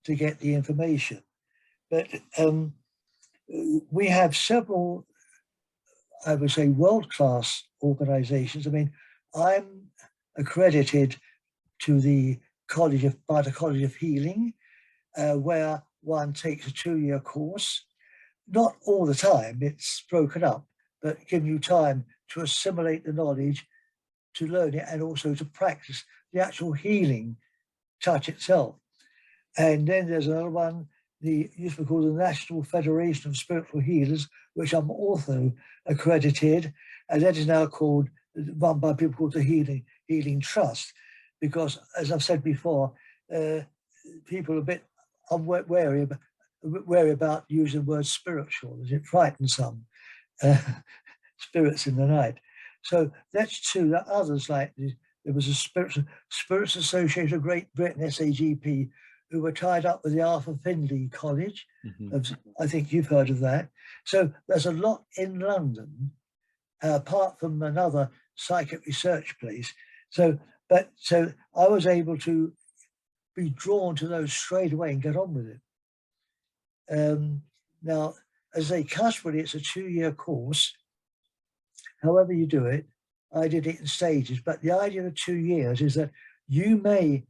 to get the information. But we have several, I would say, world-class organizations. I mean, I'm accredited to the College of Healing, where one takes a 2-year course. Not all the time, it's broken up, but giving you time to assimilate the knowledge, to learn it, and also to practice the actual healing touch itself. And then there's another one, used to be called the National Federation of Spiritual Healers, which I'm also accredited, and that is now run by people called the Healing Trust, because, as I've said before, people are a bit wary about using the word spiritual, as it frightens some spirits in the night. So that's two. There are others, like there was a Spirits Association of Great Britain, SAGP, who were tied up with the Arthur Findlay College. I think you've heard of that. So there's a lot in London, apart from another psychic research place. So I was able to be drawn to those straight away and get on with it. Now, as a casualty, it's a 2-year course. However you do it, I did it in stages. But the idea of 2 years is that you may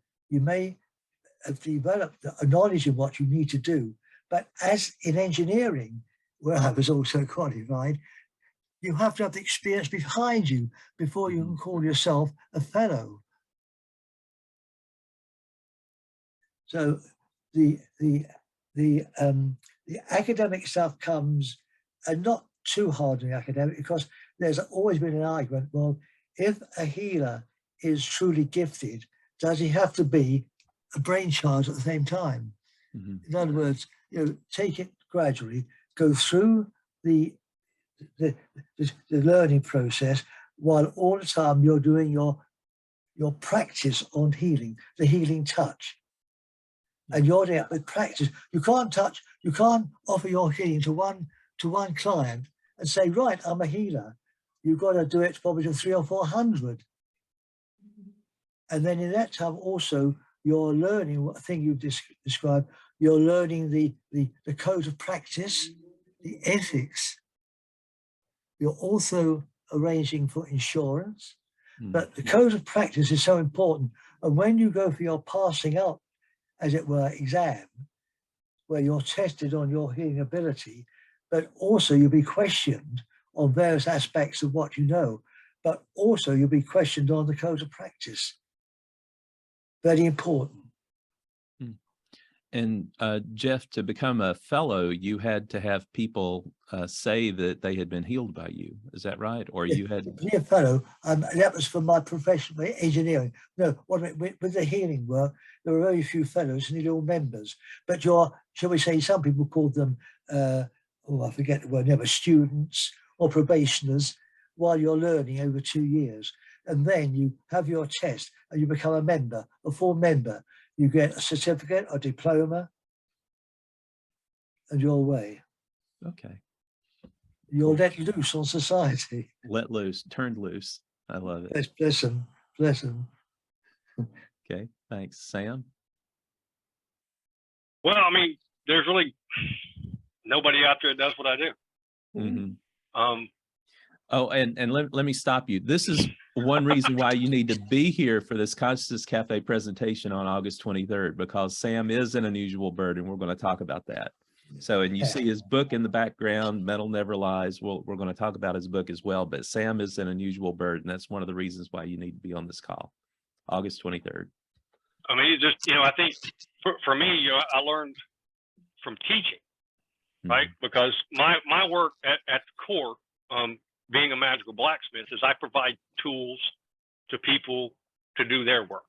have developed a knowledge of what you need to do. But as in engineering, where I was also qualified, you have to have the experience behind you before you can call yourself a fellow. So the academic stuff comes, and not too hard in the academic, because there's always been an argument, well, if a healer is truly gifted, does he have to be a brainchild at the same time? In other words, take it gradually, go through the learning process, while all the time you're doing your practice on healing, the healing touch. And you're there with practice. You can't offer your healing to one client and say, right, I'm a healer. You've got to do it probably to 300 or 400. And then in that time also, you're learning what thing you've described. You're learning the code of practice, the ethics. You're also arranging for insurance. But the code of practice is so important. And when you go for your passing out, as it were, exam, where you're tested on your healing ability, but also you'll be questioned on various aspects of what you know, but also you'll be questioned on the code of practice. Very important. And Geoff, to become a fellow, you had to have people say that they had been healed by you. Is that right? Or you had? To be a fellow, that was for my profession, my engineering. No, with the healing work, there were very few fellows, nearly all members. But shall we say, some people called them, I forget the word, never students or probationers, while you're learning over 2 years. And then you have your test and you become a member, a full member. You get a certificate, a diploma, and you're away. Okay. You're let loose on society. Let loose, turned loose. I love it. Bless them, bless them. Okay, thanks. Sam? Well, I mean, there's really nobody out there that does what I do. Mm-hmm. Oh, and let me stop you. This is one reason why you need to be here for this Consciousness Cafe presentation on August 23rd, because Sam is an unusual bird, and we're going to talk about that. So, and you see his book in the background, Metal Never Lies. We're going to talk about his book as well, but Sam is an unusual bird, and that's one of the reasons why you need to be on this call, August 23rd. I mean, I think for me, I learned from teaching, right? Because my work at the core, being a magical blacksmith, is I provide tools to people to do their work,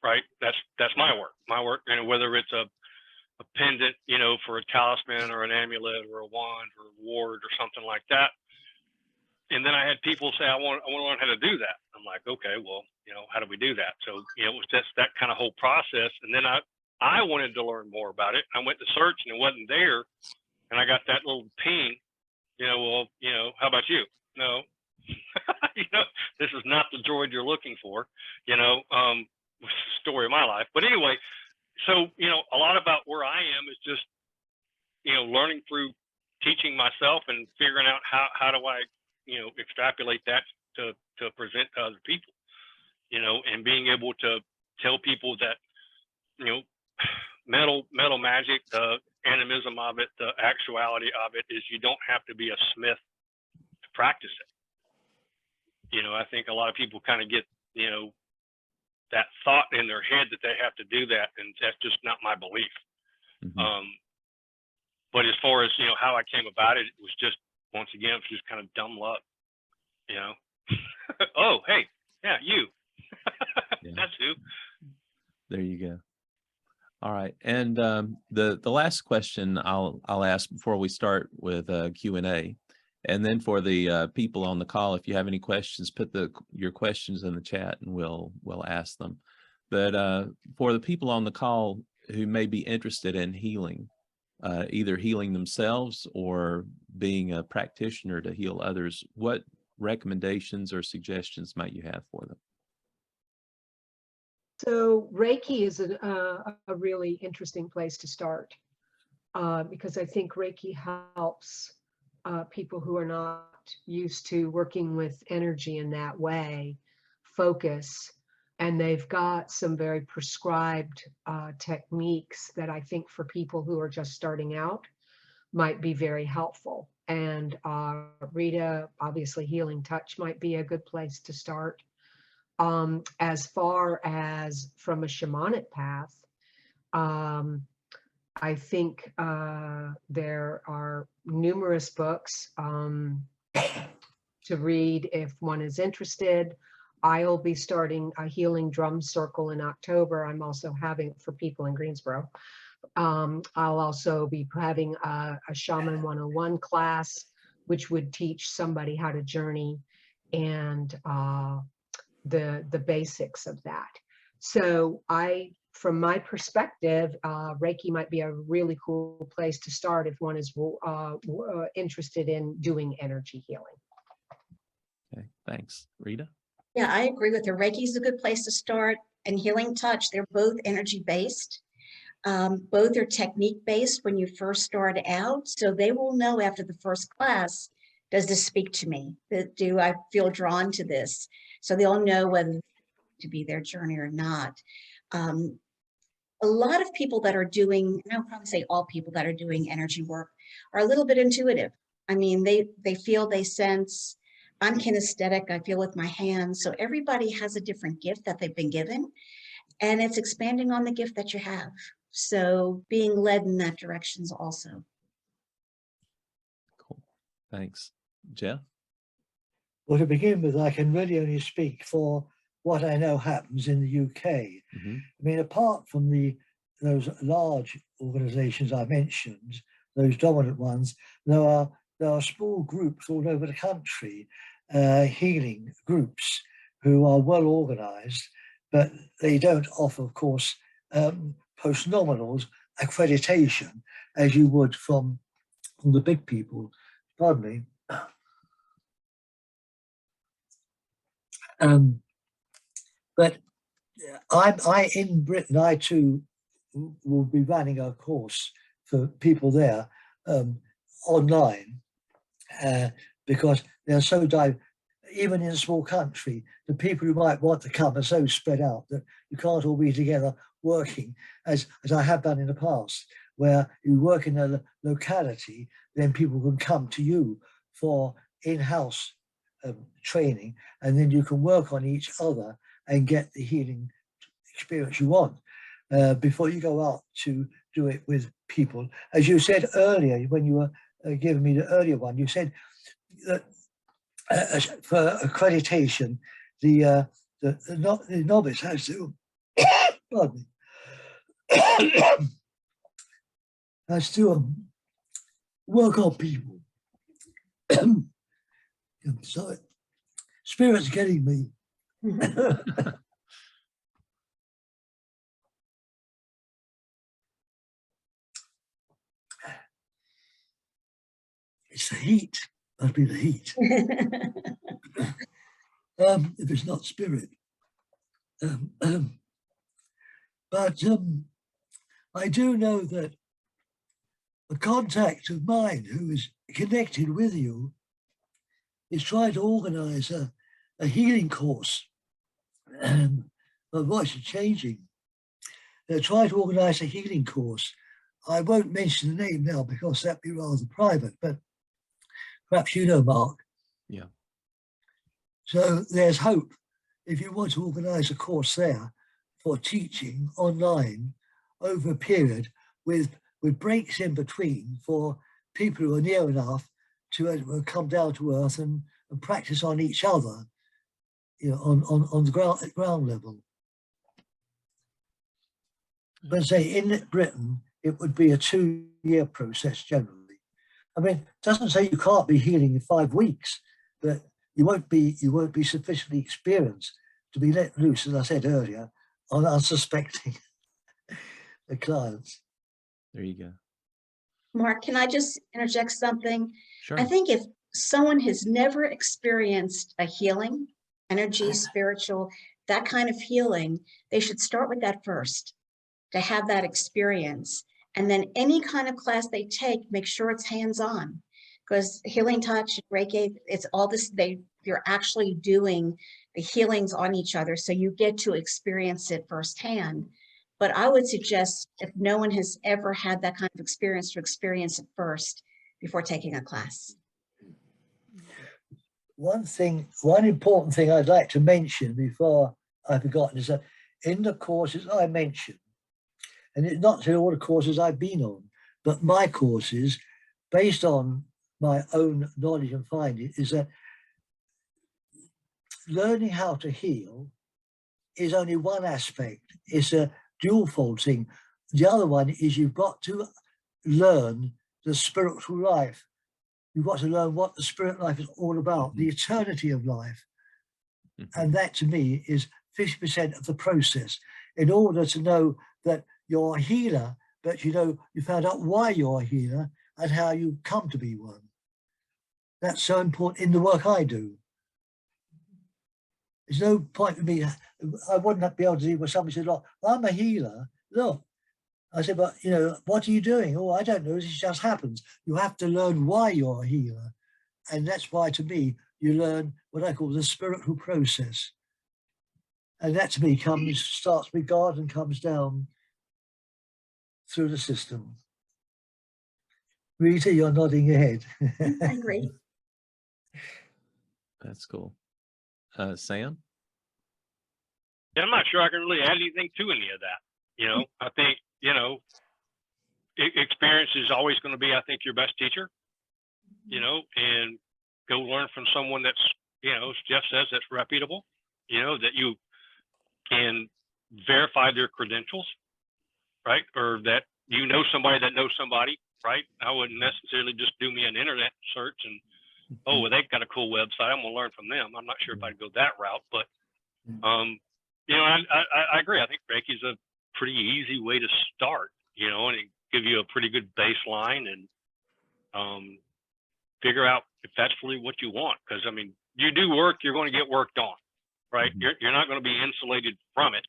right? That's my work. My work, whether it's a pendant, for a talisman or an amulet or a wand or a ward or something like that. And then I had people say, I want to learn how to do that. I'm like, okay, well, how do we do that? So, it was just that kind of whole process. And then I wanted to learn more about it. I went to search and it wasn't there. And I got that little ping, how about you? No, this is not the droid you're looking for, story of my life. But anyway, so, a lot about where I am is just, learning through teaching myself and figuring out how do I, extrapolate that to present to other people, and being able to tell people that, metal magic, the animism of it, the actuality of it is you don't have to be a smith to practice it. I think a lot of people kind of get, that thought in their head that they have to do that, and that's just not my belief. Mm-hmm. But as far as how I came about it, it was just, once again, it was just kind of dumb luck. Oh, hey, yeah, you. Yeah. That's who. There you go. All right, and the last question I'll ask before we start with Q&A, and then for the people on the call, if you have any questions, put your questions in the chat and we'll ask them. But for the people on the call who may be interested in healing, either healing themselves or being a practitioner to heal others, what recommendations or suggestions might you have for them? So Reiki is a really interesting place to start because I think Reiki helps people who are not used to working with energy in that way focus, and they've got some very prescribed techniques that I think for people who are just starting out might be very helpful. And Rita, obviously Healing Touch might be a good place to start. As far as from a shamanic path, I think there are numerous books to read if one is interested. I'll be starting a healing drum circle in October. I'm also having for people in Greensboro. I'll also be having a Shaman 101 class, which would teach somebody how to journey and the basics of that. So from my perspective, Reiki might be a really cool place to start if one is interested in doing energy healing. Okay, thanks. Rita? Yeah, I agree with her. Reiki is a good place to start, and Healing Touch, they're both energy-based. Both are technique-based when you first start out. So they will know after the first class, does this speak to me? Do I feel drawn to this? So they'll know whether to be their journey or not. A lot of people that are doing, and I'll probably say all people that are doing energy work are a little bit intuitive. I mean, they feel, they sense. I'm kinesthetic, I feel with my hands. So everybody has a different gift that they've been given, and it's expanding on the gift that you have. So being led in that direction is also. Cool. Thanks. Geoff? Well, to begin with, I can really only speak for what I know happens in the UK. Mm-hmm. I mean, apart from those large organizations I mentioned, those dominant ones, there are small groups all over the country, healing groups who are well organized, but they don't offer, of course, post-nominals accreditation as you would from the big people. Pardon me. But I in Britain, I too will be running a course for people there online because they're so even in a small country, the people who might want to come are so spread out that you can't all be together working as I have done in the past, where you work in a locality, then people can come to you for in-house training, and then you can work on each other and get the healing experience you want before you go out to do it with people. As you said earlier, when you were giving me the earlier one, you said that for accreditation, the novice has to, pardon me, has to work on people. So spirit's getting me. It's the heat. Must be the heat. If it's not spirit. But I do know that a contact of mine who is connected with you is trying to organize a healing course. My voice is changing. They're trying to organize a healing course. I won't mention the name now because that'd be rather private, but perhaps you know, Mark. Yeah. So there's hope if you want to organize a course there for teaching online over a period with breaks in between for people who are near enough to come down to earth and practice on each other, you know, on the ground level. But say in Britain, it would be a 2-year process generally. I mean, it doesn't say you can't be healing in 5 weeks, but you won't be sufficiently experienced to be let loose, as I said earlier, on unsuspecting the clients. There you go. Mark, can I just interject something? Sure. I think if someone has never experienced a healing, energy, spiritual, that kind of healing, they should start with that first, to have that experience. And then any kind of class they take, make sure it's hands-on, because healing touch, Reiki, it's all this, you're actually doing the healings on each other. So you get to experience it firsthand. But I would suggest if no one has ever had that kind of experience, to experience it first before taking a class. One important thing I'd like to mention before I've forgotten is that in the courses I mentioned, and it's not to all the courses I've been on, but my courses, based on my own knowledge and finding, is that learning how to heal is only one aspect. It's a dual-fold thing. The other one is you've got to learn the spiritual life. You've got to learn what the spirit life is all about, the eternity of life. And that to me is 50% of the process. In order to know that you're a healer, but you know, you found out why you're a healer and how you come to be one. That's so important in the work I do. There's no point for me, I wouldn't be able to do what somebody said, look, I'm a healer, look. I said, but you know, what are you doing? Oh, I don't know, this just happens. You have to learn why you're a healer. And that's why, to me, you learn what I call the spiritual process. And that to me starts with God and comes down through the system. Rita, you're nodding your head. I agree. That's cool. Sam? Yeah, I'm not sure I can really add anything to any of that. You know, I think you know, experience is always going to be, I think, your best teacher, you know, and go learn from someone that's, you know, as Geoff says, that's reputable, you know, that you can verify their credentials, right? Or that you know somebody that knows somebody, right? I wouldn't necessarily just do me an internet search and, oh, well, they've got a cool website, I'm gonna learn from them. I'm not sure if I'd go that route, but you know, I agree. I think Reiki's a pretty easy way to start, you know, and it give you a pretty good baseline and figure out if that's really what you want. Because I mean, you do work, you're going to get worked on, right? You're not going to be insulated from it.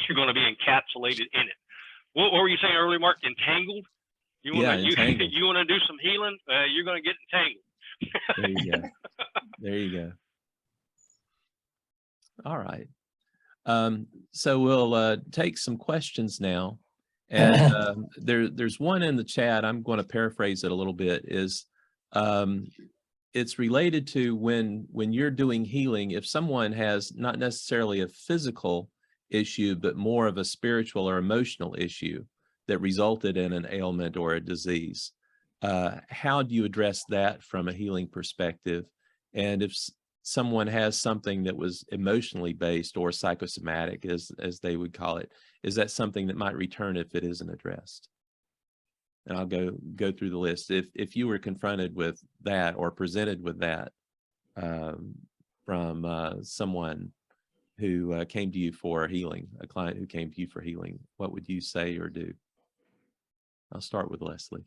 You're going to be encapsulated in it. What were you saying earlier, Mark? Entangled? You want entangled. you want to do some healing? You're going to get entangled. There you go. There you go. All right. So we'll take some questions now. And there's one in the chat. I'm going to paraphrase it a little bit. Is it's related to when you're doing healing, if someone has not necessarily a physical issue, but more of a spiritual or emotional issue that resulted in an ailment or a disease, how do you address that from a healing perspective? And if someone has something that was emotionally based or psychosomatic, as they would call it, is that something that might return if it isn't addressed? And I'll go through the list. If you were confronted with that or presented with that from someone who came to you for healing, a client who came to you for healing, what would you say or do? I'll start with Leslie.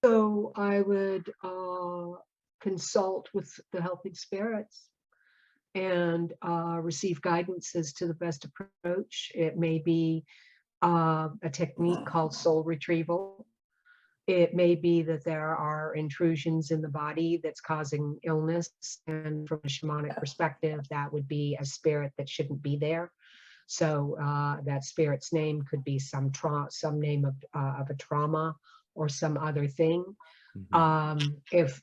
So I would consult with the helping spirits and receive guidance as to the best approach. It may be a technique called soul retrieval. It may be that there are intrusions in the body that's causing illness, and from a shamanic perspective, that would be a spirit that shouldn't be there. So that spirit's name could be some name of a trauma or some other thing. If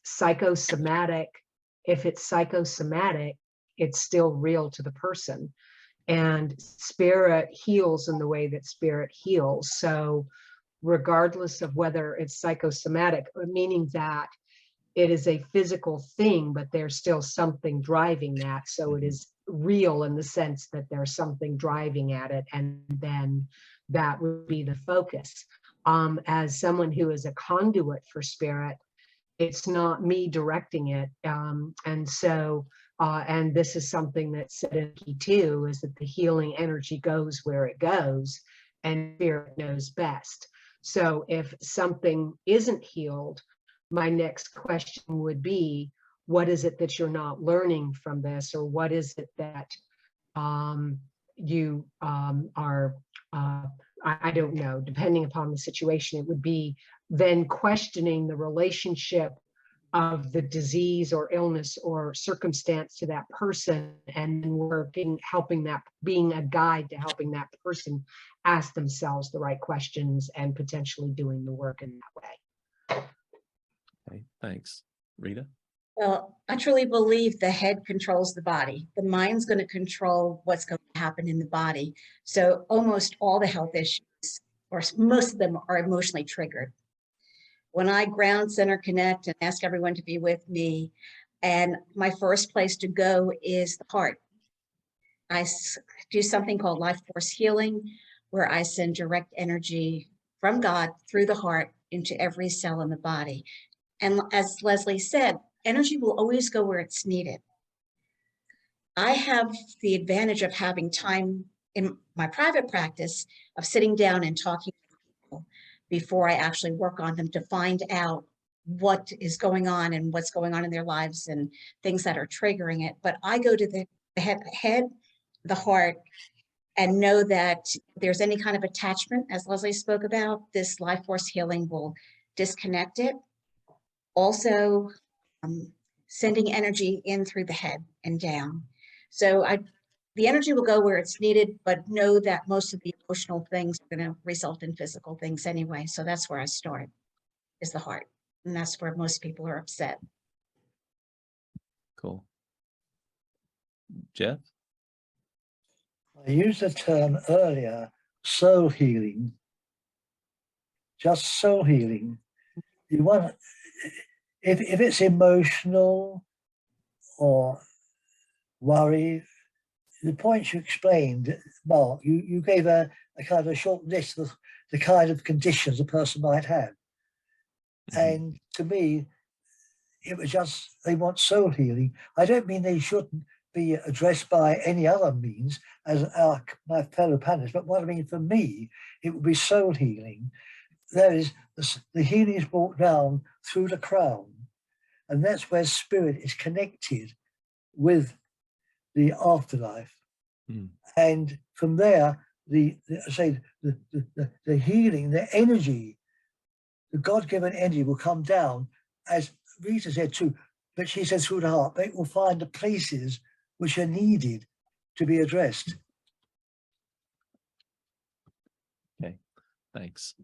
it's psychosomatic, it's still real to the person. And spirit heals in the way that spirit heals. So regardless of whether it's psychosomatic, meaning that it is a physical thing, but there's still something driving that. So it is real in the sense that there's something driving at it, and then that would be the focus. As someone who is a conduit for spirit, it's not me directing it. And so, and this is something that's said in Key 2, is that the healing energy goes where it goes, and spirit knows best. So if something isn't healed, my next question would be, what is it that you're not learning from this? Or what is it that you are, I don't know, depending upon the situation, it would be then questioning the relationship of the disease or illness or circumstance to that person, and working, helping that, being a guide to helping that person ask themselves the right questions and potentially doing the work in that way. Okay, thanks. Rita? Well, I truly believe the head controls the body. The mind's going to control what's going to happen in the body. So almost all the health issues, or most of them, are emotionally triggered. When I ground, center, connect, and ask everyone to be with me, and my first place to go is the heart. I do something called life force healing, where I send direct energy from God through the heart into every cell in the body. And as Leslie said, energy will always go where it's needed. I have the advantage of having time in my private practice of sitting down and talking to people before I actually work on them, to find out what is going on and what's going on in their lives and things that are triggering it. But I go to the head, the heart, and know that if there's any kind of attachment, as Leslie spoke about, this life force healing will disconnect it. Also, sending energy in through the head and down. So the energy will go where it's needed, but know that most of the emotional things are going to result in physical things anyway. So that's where I start, is the heart. And that's where most people are upset. Cool. Geoff? I used a term earlier soul healing, just soul healing. You want, if it's emotional or worry, the points you explained, Mark, you gave a kind of short list of the kind of conditions a person might have. And to me, it was just, they want soul healing. I don't mean they shouldn't be addressed by any other means as my fellow panelists, but what I mean for me, it would be soul healing. There is, the healing is brought down through the crown, and that's where spirit is connected with the afterlife. And from there, the healing, the energy, the God-given energy will come down, as Rita said too, but she said through the heart, but it will find the places which are needed to be addressed. Okay, thanks.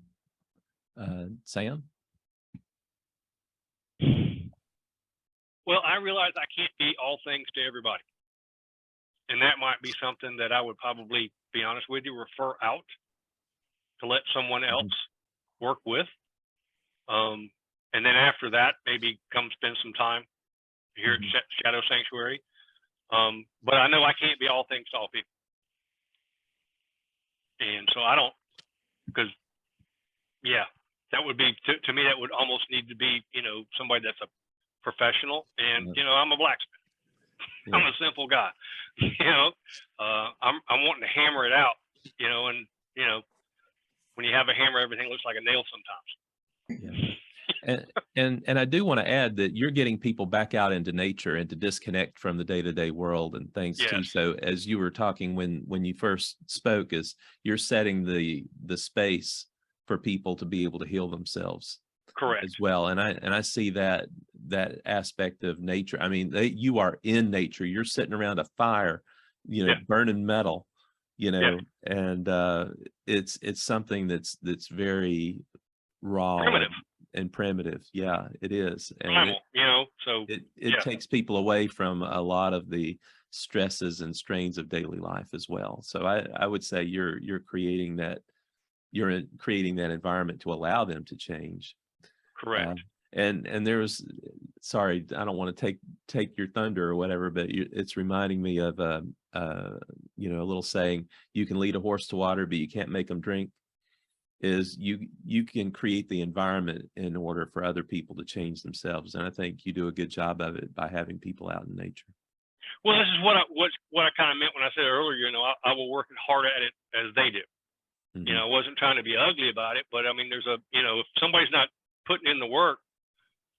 Sam? Well, I realize I can't be all things to everybody. And that might be something that I would probably, be honest with you, refer out to let someone else work with. And then after that, maybe come spend some time here at Shadow Sanctuary. But I know I can't be all things to all people. And so I don't, because, yeah, that would be, to me, that would almost need to be, you know, somebody that's a professional. And, you know, I'm a blacksmith. Yeah. I'm a simple guy, you know, I'm wanting to hammer it out, you know, and, you know, when you have a hammer, everything looks like a nail sometimes. Yeah. And I do want to add that you're getting people back out into nature and to disconnect from the day-to-day world and things too. So as you were talking when you first spoke, is you're setting the space for people to be able to heal themselves. Correct. As well. And I see that aspect of nature. I mean, you are in nature. You're sitting around a fire, you know, burning metal, you know, and it's something that's very raw and primitive. Yeah, it is. And primal, you know, so it takes people away from a lot of the stresses and strains of daily life as well. So I would say you're creating that environment to allow them to change. Correct. And there's, sorry, I don't want to take your thunder or whatever, but it's reminding me of you know, a little saying, you can lead a horse to water, but you can't make them drink. Is you can create the environment in order for other people to change themselves, and I think you do a good job of it by having people out in nature. Well, this is what I kind of meant when I said earlier, you know, I will work as hard at it as they do. You know, I wasn't trying to be ugly about it, but I mean, there's you know, if somebody's not putting in the work,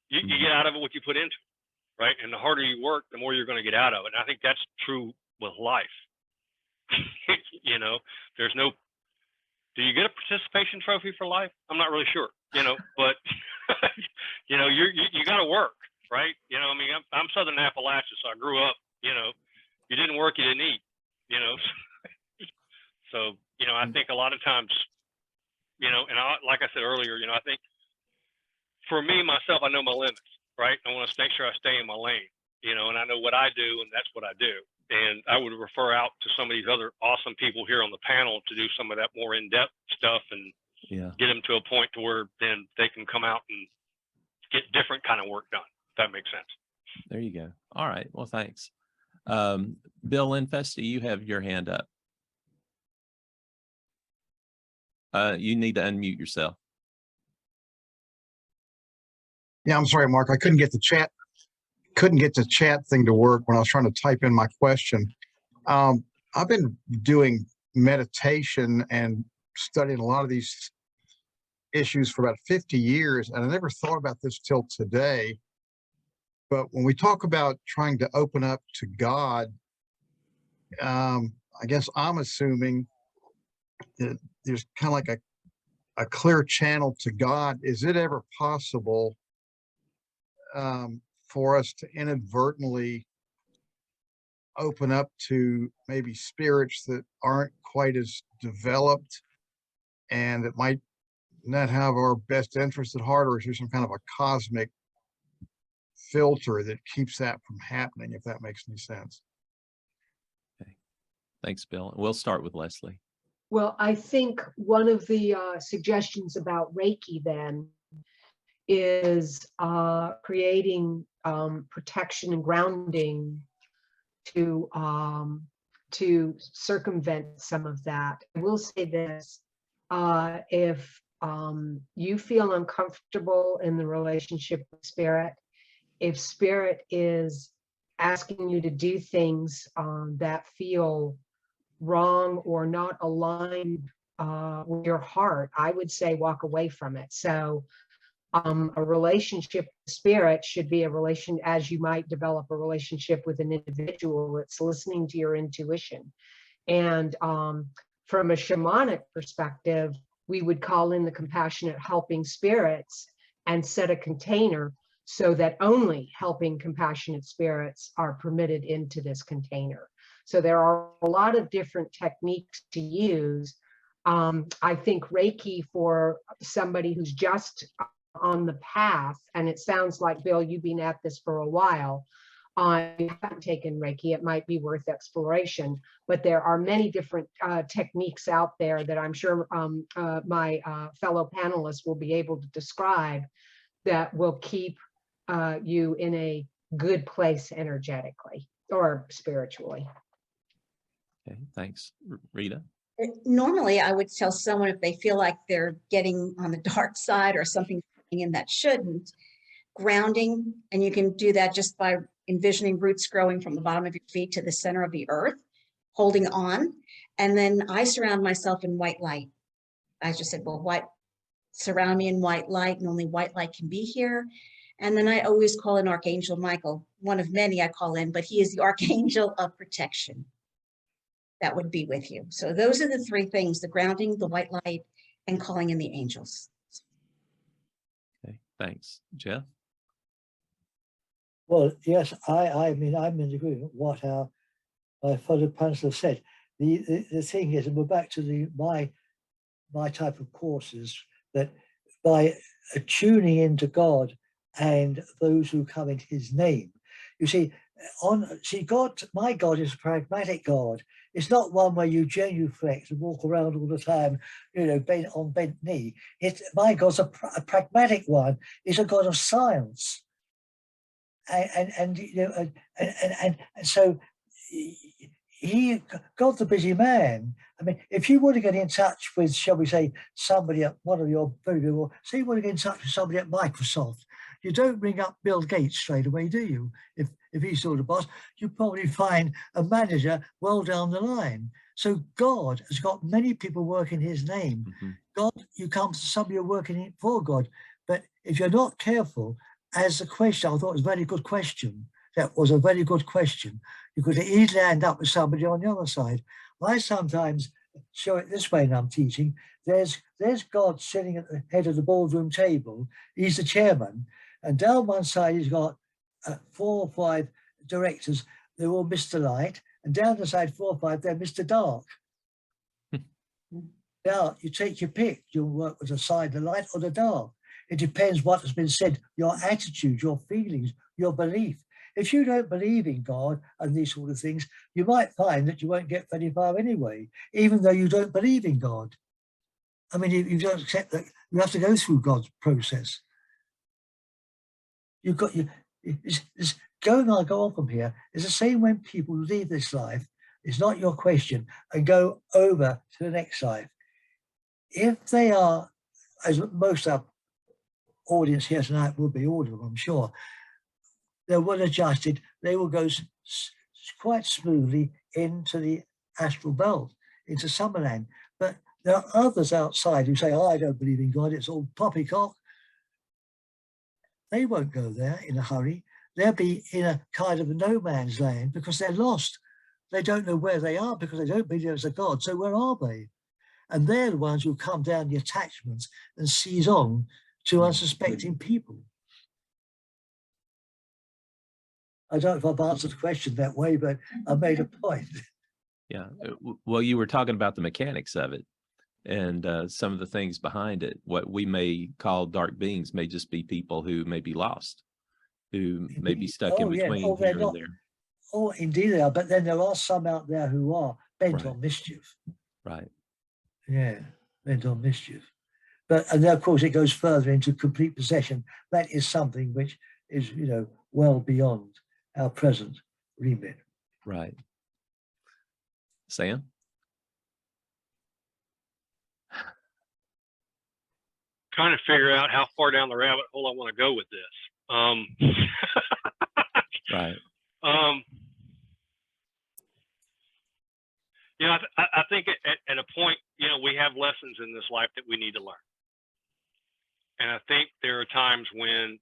you get out of it what you put into it, right? And the harder you work, the more you're going to get out of it. And I think that's true with life. You know, there's no, do you get a participation trophy for life? I'm not really sure, you know, but you know, you got to work, right? You know, I mean, I'm Southern Appalachia, so I grew up, you know, you didn't work, you didn't eat, you know. So, you know, I think a lot of times, you know, and like I said earlier, you know, I think for me, myself, I know my limits, right? I want to make sure I stay in my lane, you know, and I know what I do, and that's what I do. And I would refer out to some of these other awesome people here on the panel to do some of that more in-depth stuff and get them to a point to where then they can come out and get different kind of work done. If that makes sense. There you go. All right. Well, thanks. Bill Linfesti, you have your hand up. You need to unmute yourself. Yeah, I'm sorry, Mark. I couldn't get the chat thing to work when I was trying to type in my question. I've been doing meditation and studying a lot of these issues for about 50 years, and I never thought about this till today. But when we talk about trying to open up to God, I guess I'm assuming that there's kind of like a clear channel to God. Is it ever possible for us to inadvertently open up to maybe spirits that aren't quite as developed and that might not have our best interest at heart, or is there some kind of a cosmic filter that keeps that from happening, if that makes any sense? Okay. Thanks, Bill. We'll start with Leslie. Well, I think one of the suggestions about Reiki then is creating protection and grounding to circumvent some of that. I will say this, if you feel uncomfortable in the relationship with spirit, if spirit is asking you to do things that feel wrong or not aligned with your heart, I would say walk away from it. So a relationship with spirit should be a relation, as you might develop a relationship with an individual. It's listening to your intuition. And from a shamanic perspective, we would call in the compassionate helping spirits and set a container so that only helping compassionate spirits are permitted into this container. So there are a lot of different techniques to use. I think Reiki for somebody who's just on the path, and it sounds like, Bill, you've been at this for a while, you haven't taken Reiki, it might be worth exploration, but there are many different techniques out there that I'm sure my fellow panelists will be able to describe that will keep you in a good place energetically or spiritually. Okay, thanks. Rita? Normally, I would tell someone if they feel like they're getting on the dark side or something in that shouldn't, grounding, and you can do that just by envisioning roots growing from the bottom of your feet to the center of the earth, holding on. And then I surround myself in white light. I just said, well, surround me in white light, and only white light can be here. And then I always call in Archangel Michael, one of many I call in, but he is the Archangel of protection that would be with you. So those are the three things: the grounding, the white light, and calling in the angels. Okay, thanks. Geoff? Well, yes, I mean, I'm in agreement with what my fellow panelists have said. The thing is, and we're back to my type of courses, that by tuning into God and those who come in his name, you see, God, my God is a pragmatic God. It's not one where you genuflect and walk around all the time, you know, on bent knee. My God's a pragmatic one. He's a God of science. And you know, and so God's a busy man. I mean, if you want to get in touch with, shall we say, somebody at one of your very good, say you want to get in touch with somebody at Microsoft, you don't ring up Bill Gates straight away, do you? If he's still the boss, you probably find a manager well down the line. So God has got many people working his name. Mm-hmm. God, you come to somebody you're working for God. But if you're not careful, as the question, I thought it was a very good question. That was a very good question. You could easily end up with somebody on the other side. I sometimes show it this way when I'm teaching. There's God sitting at the head of the boardroom table. He's the chairman. And down one side, he's got 4 or 5 directors. They're all Mr. Light. And down the side, 4 or 5, they're Mr. Dark. Now, you take your pick. You'll work with the side, the light or the dark. It depends what has been said, your attitude, your feelings, your belief. If you don't believe in God and these sort of things, you might find that you won't get very far anyway, even though you don't believe in God. I mean, you don't accept that you have to go through God's process. You've got go on from here. It's the same when people leave this life. It's not your question, and go over to the next life. If they are, as most of our audience here tonight will be, all of them, I'm sure, they're well adjusted, they will go quite smoothly into the astral belt, into Summerland. But there are others outside who say, oh, I don't believe in God, it's all poppycock. They won't go there in a hurry. They'll be in a kind of a no man's land because they're lost. They don't know where they are because they don't believe there's a God. So where are they? And they're the ones who come down the attachments and seize on to unsuspecting people. I don't know if I've answered the question that way, but I made a point. Yeah, well, you were talking about the mechanics of it and some of the things behind it. What we may call dark beings may just be people who may be lost, who may be stuck in between here and there. Oh, indeed they are. But then there are some out there who are bent on mischief. Right. Yeah, mental mischief. But and then of course it goes further into complete possession. That is something which is, you know, well beyond our present remit. Right. Sam? Trying to figure out how far down the rabbit hole I want to go with this. Right. You know, I think at a point, you know, we have lessons in this life that we need to learn. And I think there are times when,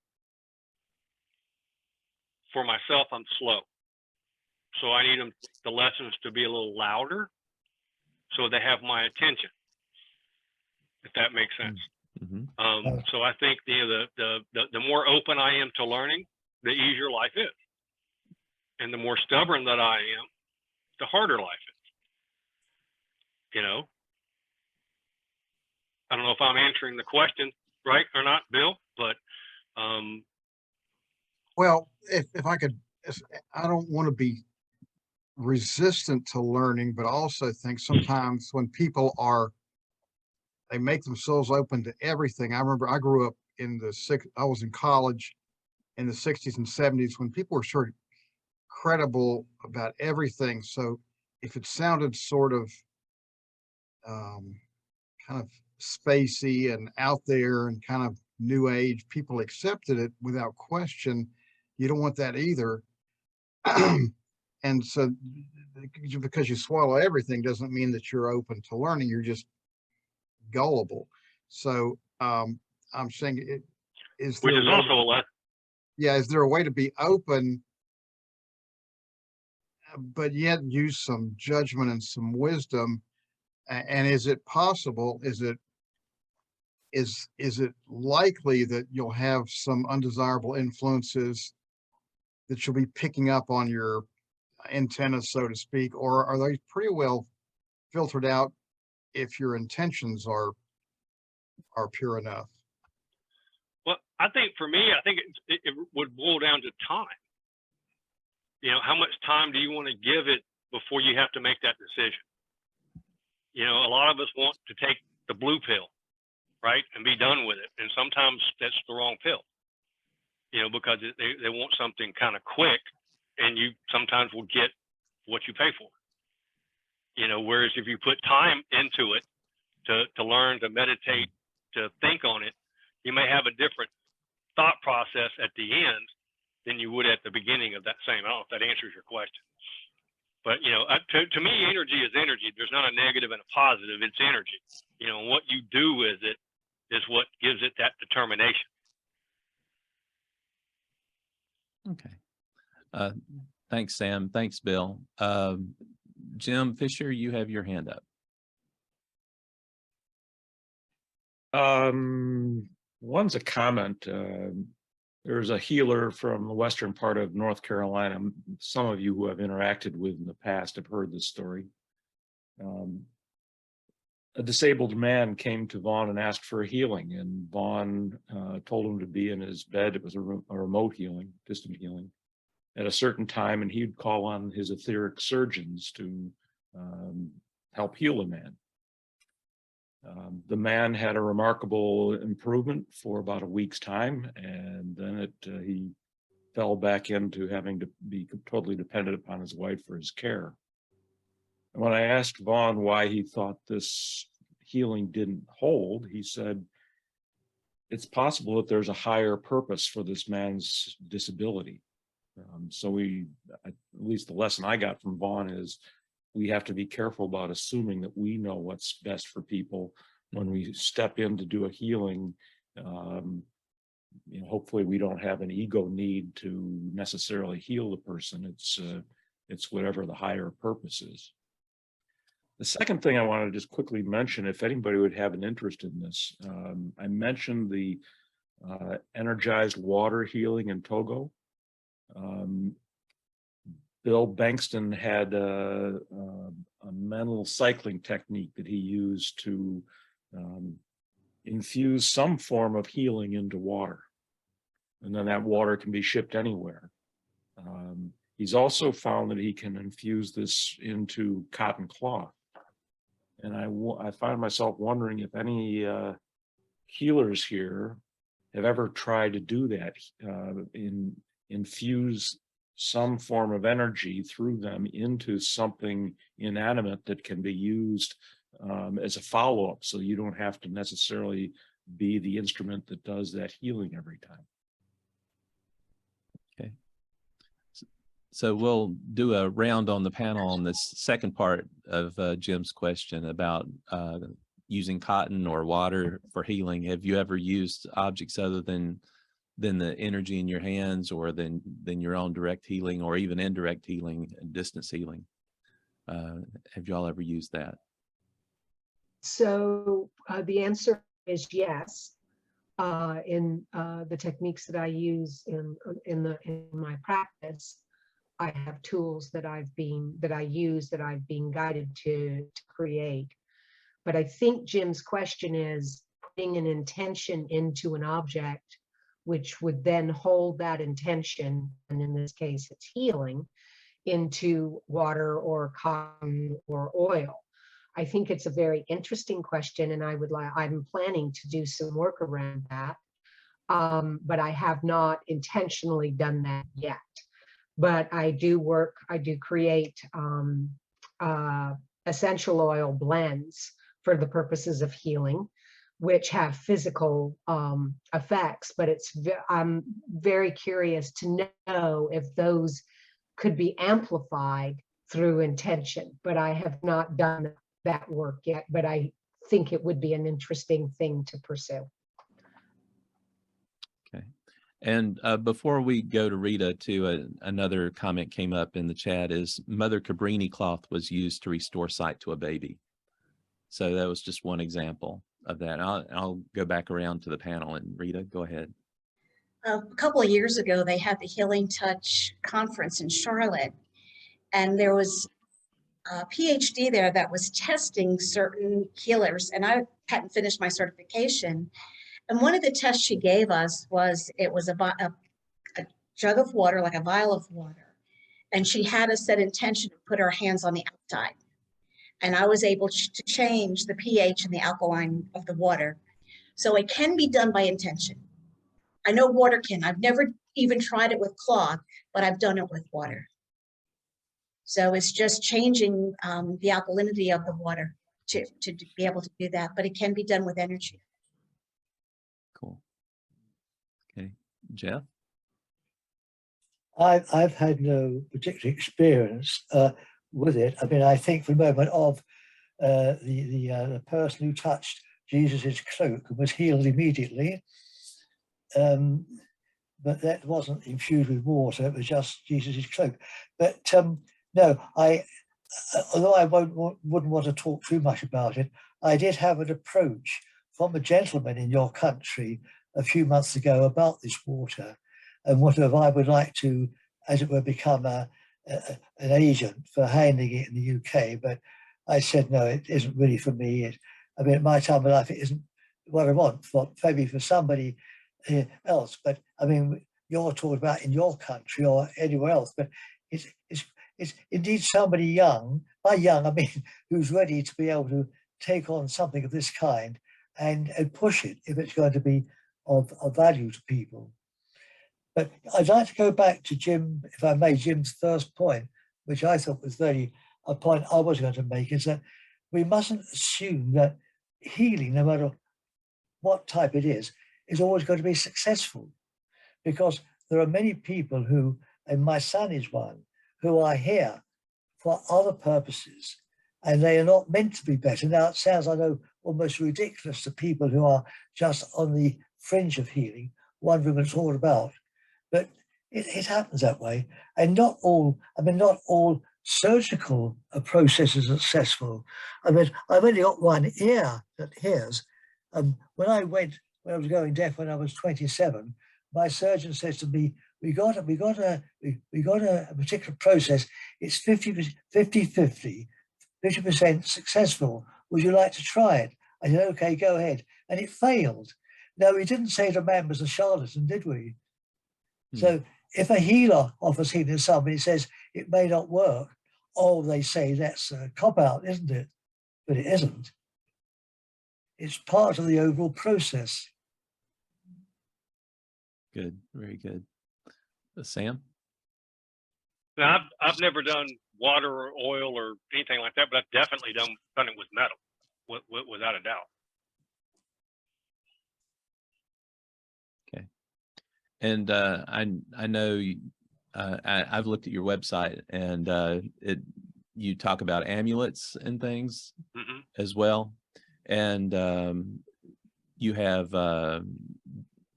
for myself, I'm slow. So I need the lessons to be a little louder so they have my attention, if that makes sense. Mm-hmm. So I think, you know, the more open I am to learning, the easier life is. And the more stubborn that I am, the harder life is. You know, I don't know if I'm answering the question right or not, Bill, but Well, if I could, I don't want to be resistant to learning, but also think sometimes when people they make themselves open to everything. I remember I grew up I was in college in the 60s and 70s when people were sort of credible about everything. So if it sounded sort of kind of spacey and out there and kind of new age, people accepted it without question. You don't want that either. And so because you swallow everything doesn't mean that you're open to learning. You're just gullible. So I'm saying, is there which is also a lesson. Yeah, is there a way to be open, but yet use some judgment and some wisdom? And is it possible? Is it likely that you'll have some undesirable influences that you'll be picking up on your antennas, so to speak, or are they pretty well filtered out if your intentions are pure enough? Well, I think for me, I think it would boil down to time. You know, how much time do you want to give it before you have to make that decision? You know, a lot of us want to take the blue pill, right, and be done with it. And sometimes that's the wrong pill, you know, because they want something kind of quick, and you sometimes will get what you pay for. You know, whereas if you put time into it to learn, to meditate, to think on it, you may have a different thought process at the end than you would at the beginning of that same. I don't know if that answers your question. But, you know, to me, energy is energy. There's not a negative and a positive. It's energy. You know, what you do with it is what gives it that determination. Okay. Thanks, Sam. Thanks, Bill. Jim Fisher, you have your hand up. One's a comment. There's a healer from the western part of North Carolina. Some of you who have interacted with in the past have heard this story. A disabled man came to Vaughn and asked for a healing, and Vaughn told him to be in his bed. It was a remote healing, distant healing, at a certain time, and he'd call on his etheric surgeons to help heal the man. The man had a remarkable improvement for about a week's time, and then he fell back into having to be totally dependent upon his wife for his care. And when I asked Vaughn why he thought this healing didn't hold, he said, it's possible that there's a higher purpose for this man's disability. So at least the lesson I got from Vaughn is we have to be careful about assuming that we know what's best for people when we step in to do a healing. You know, hopefully we don't have an ego need to necessarily heal the person. It's whatever the higher purpose is. The second thing I want to just quickly mention, if anybody would have an interest in this, I mentioned the energized water healing in Togo. Bill Bankston had a mental cycling technique that he used to infuse some form of healing into water. And then that water can be shipped anywhere. He's also found that he can infuse this into cotton cloth. And I find myself wondering if any healers here have ever tried to do that, infuse some form of energy through them into something inanimate that can be used as a follow-up, so you don't have to necessarily be the instrument that does that healing every time. Okay. So we'll do a round on the panel on this second part of Jim's question about using cotton or water for healing. Have you ever used objects other than the energy in your hands, or than your own direct healing, or even indirect healing and distance healing? Have y'all ever used that? So the answer is yes. In the techniques that I use in my practice, I have tools that I've been guided to create. But I think Jim's question is putting an intention into an object, which would then hold that intention, and in this case, it's healing, into water or cotton or oil. I think it's a very interesting question, and I'm planning to do some work around that, but I have not intentionally done that yet. But I do create essential oil blends for the purposes of healing, which have physical effects. But I'm very curious to know if those could be amplified through intention. But I have not done that work yet, but I think it would be an interesting thing to pursue. Okay. And before we go to Rita, another comment came up in the chat is Mother Cabrini cloth was used to restore sight to a baby. So that was just one example of that. I'll go back around to the panel, and Rita, go ahead. A couple of years ago, they had the Healing Touch conference in Charlotte, and there was a PhD there that was testing certain healers, and I hadn't finished my certification. And one of the tests she gave us was, it was a jug of water, like a vial of water, and she had us set intention to put our hands on the outside. And I was able to change the pH and the alkaline of the water. So it can be done by intention. I know water can. I've never even tried it with cloth, but I've done it with water. So it's just changing the alkalinity of the water to be able to do that, but it can be done with energy. Cool. Okay, Geoff? I've had no particular experience with it. I mean, I think for the moment of the person who touched Jesus's cloak and was healed immediately, but that wasn't infused with water. It was just Jesus's cloak. But no, although I wouldn't want to talk too much about it, I did have an approach from a gentleman in your country a few months ago about this water, and what if I would like to, as it were, become an agent for handling it in the UK. But I said, no, it isn't really for me. I mean, at my time of life, it isn't what I want, maybe for somebody else. But I mean, you're talking about in your country or anywhere else, but it's indeed somebody young, by young, I mean, who's ready to be able to take on something of this kind and push it if it's going to be of value to people. But I'd like to go back to Jim, if I may, Jim's first point, which I thought was a point I was going to make, is that we mustn't assume that healing, no matter what type it is always going to be successful. Because there are many people who, and my son is one, who are here for other purposes, and they are not meant to be better. Now, it sounds, I know, almost ridiculous to people who are just on the fringe of healing, wondering what it's all about. But it happens that way. And not all surgical processes are successful. I mean, I've only got one ear that hears. When I was going deaf when I was 27, my surgeon says to me, we got a particular process. It's 50-50, 50% successful. Would you like to try it? I said, okay, go ahead. And it failed. Now, we didn't say the man was a charlatan, did we? So if a healer offers healing to somebody, says it may not work, oh, they say that's a cop-out, isn't it? but it isn't. It's part of the overall process. Good, very good. Sam? Now, I've never done water or oil or anything like that, but I've definitely done it with metal, without a doubt. Okay. And I know I've looked at your website, and you talk about amulets and things as well, and you have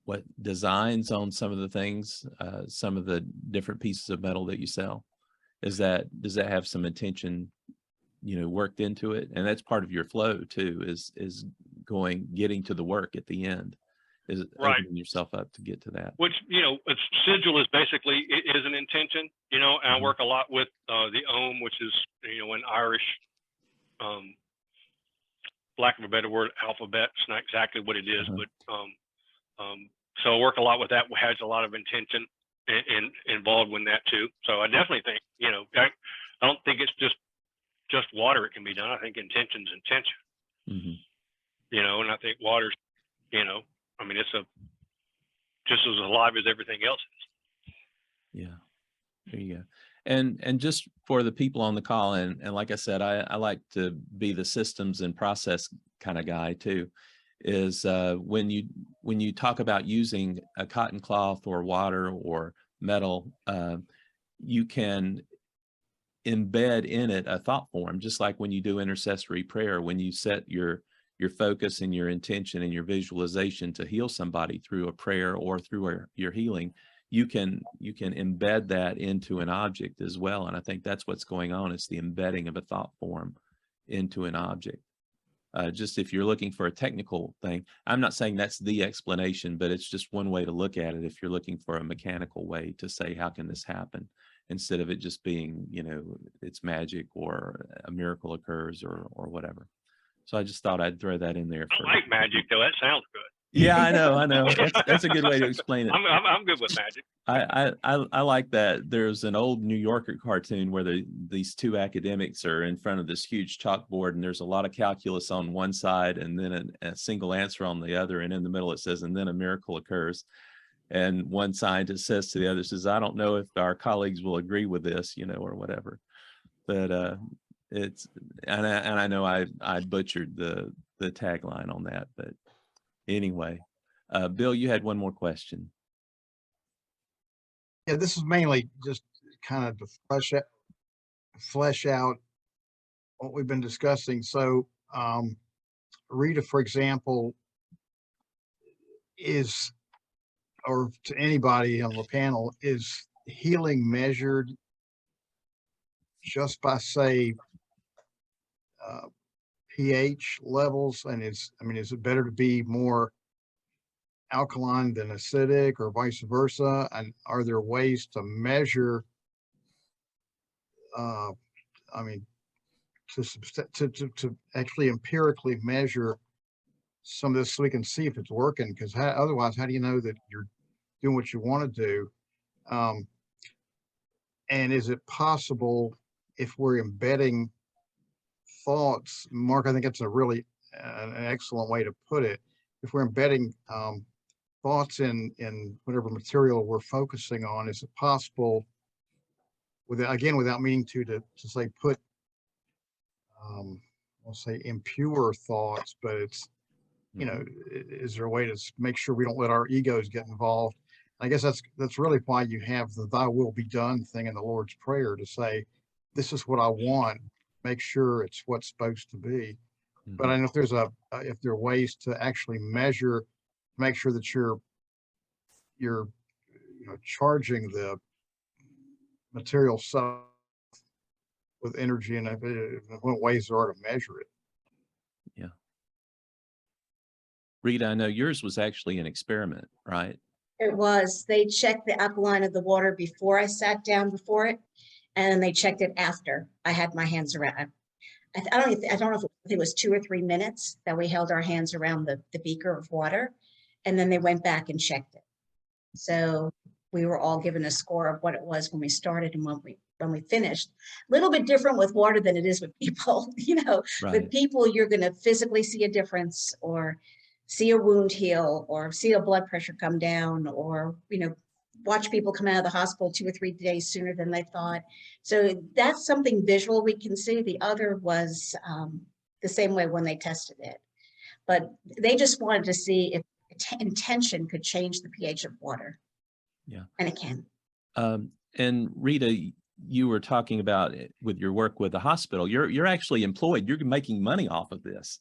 what designs on some of the things, some of the different pieces of metal that you sell. Does that have some intention, worked into it? And that's part of your flow too, is getting to the work at the end, is Right. opening yourself up to get to that. Which, a sigil is basically, it is an intention, and I work a lot with the Om, which is, an Irish, lack of a better word, alphabet. It's not exactly what it is, but so I work a lot with that, which has a lot of intention involved with that too. So I definitely think, I don't think it's just water it can be done. I think intention's intention. And I think water's, it's just as alive as everything else is. Yeah, there you go. And just for the people on the call, and like I said, I like to be the systems and process kind of guy too, is when you talk about using a cotton cloth or water or metal, you can embed in it a thought form, just like when you do intercessory prayer, when you set your focus and your intention and your visualization to heal somebody through a prayer or through your healing, you can embed that into an object as well. And I think that's what's going on. It's the embedding of a thought form into an object. Just if you're looking for a technical thing, I'm not saying that's the explanation, but it's just one way to look at it. If you're looking for a mechanical way to say, how can this happen? Instead of it just being, it's magic or a miracle occurs or whatever. So I just thought I'd throw that in there. I like magic though. That sounds good. Yeah, I know. That's a good way to explain it. I'm good with magic. I like that. There's an old New Yorker cartoon where these two academics are in front of this huge chalkboard, and there's a lot of calculus on one side and then a single answer on the other, and in the middle it says, and then a miracle occurs. And one scientist says to the other, says, I don't know if our colleagues will agree with this, or whatever. But it's, and I know I butchered the tagline on that, but anyway, Bill, you had one more question. Yeah, this is mainly just kind of to flesh out what we've been discussing. So Rita, for example, or to anybody on the panel, is healing measured just by, say, pH levels? And is it better to be more alkaline than acidic, or vice versa? And are there ways to measure, to actually empirically measure some of this so we can see if it's working? Because otherwise, how do you know that you're doing what you want to do? And is it possible, if we're embedding thoughts, Mark, I think it's a really an excellent way to put it, if we're embedding thoughts in whatever material we're focusing on, is it possible, without meaning to say put I'll say impure thoughts, but it's, is there a way to make sure we don't let our egos get involved? I guess that's really why you have the "Thy will be done" thing in the Lord's Prayer, to say, this is what I want, make sure it's what's supposed to be. But I know if if there are ways to actually measure, make sure that you're charging the material stuff with energy, and what ways there are to measure it. Yeah. Rita, I know yours was actually an experiment, right? It was. They checked the alkaline of the water before I sat down before it, and they checked it after I had my hands around. I don't know if it was 2 or 3 minutes that we held our hands around the beaker of water, and then they went back and checked it. So we were all given a score of what it was when we started and when we finished. A little bit different with water than it is with people. Right. With people, you're going to physically see a difference, or see a wound heal, or see a blood pressure come down, or watch people come out of the hospital 2 or 3 days sooner than they thought. So that's something visual we can see. The other was the same way when they tested it, but they just wanted to see if intention could change the pH of water. Yeah. And it can. And Rita, you were talking about it with your work with the hospital. You're actually employed. You're making money off of this.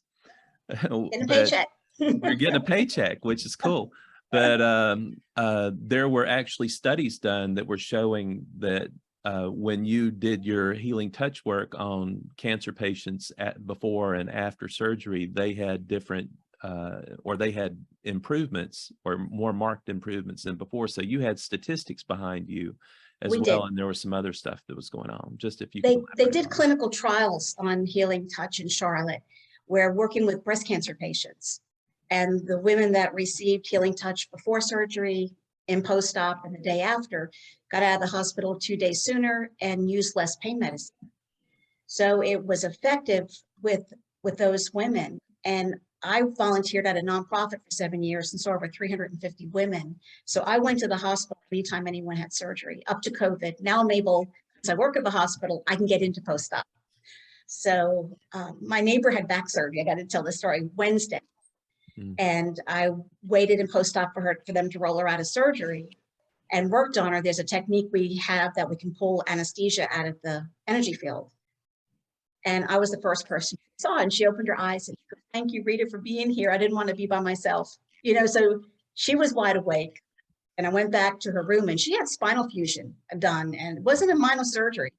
In a paycheck. You're getting a paycheck, which is cool. But there were actually studies done that were showing that when you did your healing touch work on cancer patients before and after surgery, they had different or they had improvements, or more marked improvements than before. So you had statistics behind you as We well, did. and there was some other stuff that was going on. Just if you They could elaborate did on that. clinical trials on healing touch in Charlotte, where working with breast cancer patients, and the women that received healing touch before surgery, in post-op, and the day after, got out of the hospital 2 days sooner and used less pain medicine. So it was effective with those women. And I volunteered at a nonprofit for 7 years and saw over 350 women. So I went to the hospital anytime anyone had surgery, up to COVID. Now I'm able, since I work at the hospital, I can get into post-op. So my neighbor had back surgery. I got to tell the story Wednesday. And I waited in post-op for them to roll her out of surgery, and worked on her. There's a technique we have that we can pull anesthesia out of the energy field. And I was the first person she saw, and she opened her eyes and she goes, "Thank you, Rita, for being here. I didn't want to be by myself." So she was wide awake. And I went back to her room, and she had spinal fusion done, and it wasn't a minor surgery.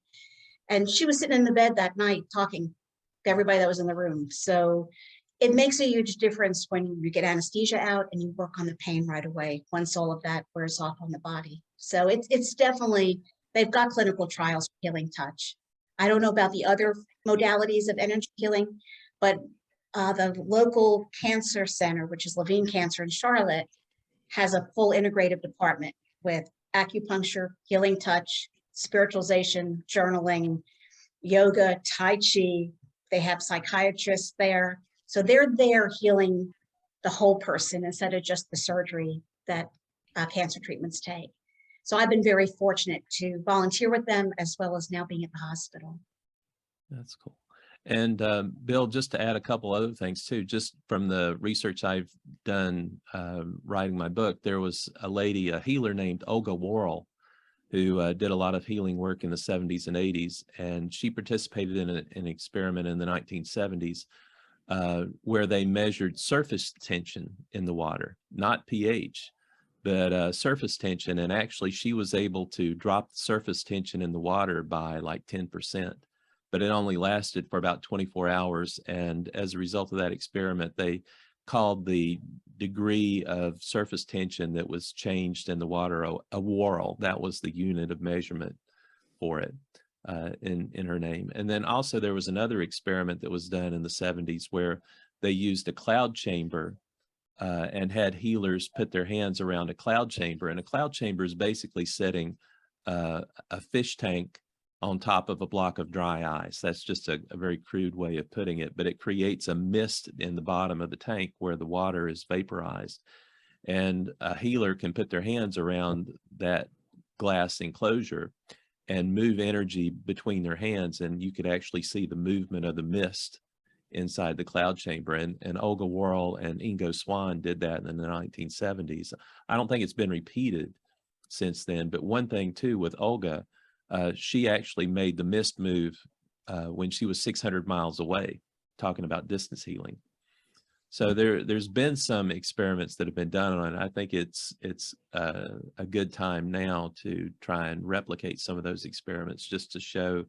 And she was sitting in the bed that night talking to everybody that was in the room. So it makes a huge difference when you get anesthesia out and you work on the pain right away, once all of that wears off on the body. So it's definitely, they've got clinical trials for healing touch. I don't know about the other modalities of energy healing, but the local cancer center, which is Levine Cancer in Charlotte, has a full integrative department with acupuncture, healing touch, spiritualization, journaling, yoga, Tai Chi. They have psychiatrists there. So they're there healing the whole person instead of just the surgery that cancer treatments take. So I've been very fortunate to volunteer with them, as well as now being at the hospital. That's cool. And Bill, just to add a couple other things too, just from the research I've done writing my book, there was a lady, a healer named Olga Worrell, who did a lot of healing work in the 70s and 80s. And she participated in an experiment in the 1970s where they measured surface tension in the water, not pH, but surface tension. And actually she was able to drop the surface tension in the water by like 10%, but it only lasted for about 24 hours. And as a result of that experiment, they called the degree of surface tension that was changed in the water a whorl. That was the unit of measurement for it in her name. And then also there was another experiment that was done in the 70s where they used a cloud chamber and had healers put their hands around a cloud chamber. And a cloud chamber is basically setting a fish tank on top of a block of dry ice. That's just a very crude way of putting it, but it creates a mist in the bottom of the tank where the water is vaporized. And a healer can put their hands around that glass enclosure and move energy between their hands, and you could actually see the movement of the mist inside the cloud chamber. And Olga Worrell and Ingo Swann did that in the 1970s. I don't think it's been repeated since then, but one thing too with Olga, she actually made the mist move when she was 600 miles away, talking about distance healing. So there's been some experiments that have been done on it. I think it's a good time now to try and replicate some of those experiments, just to show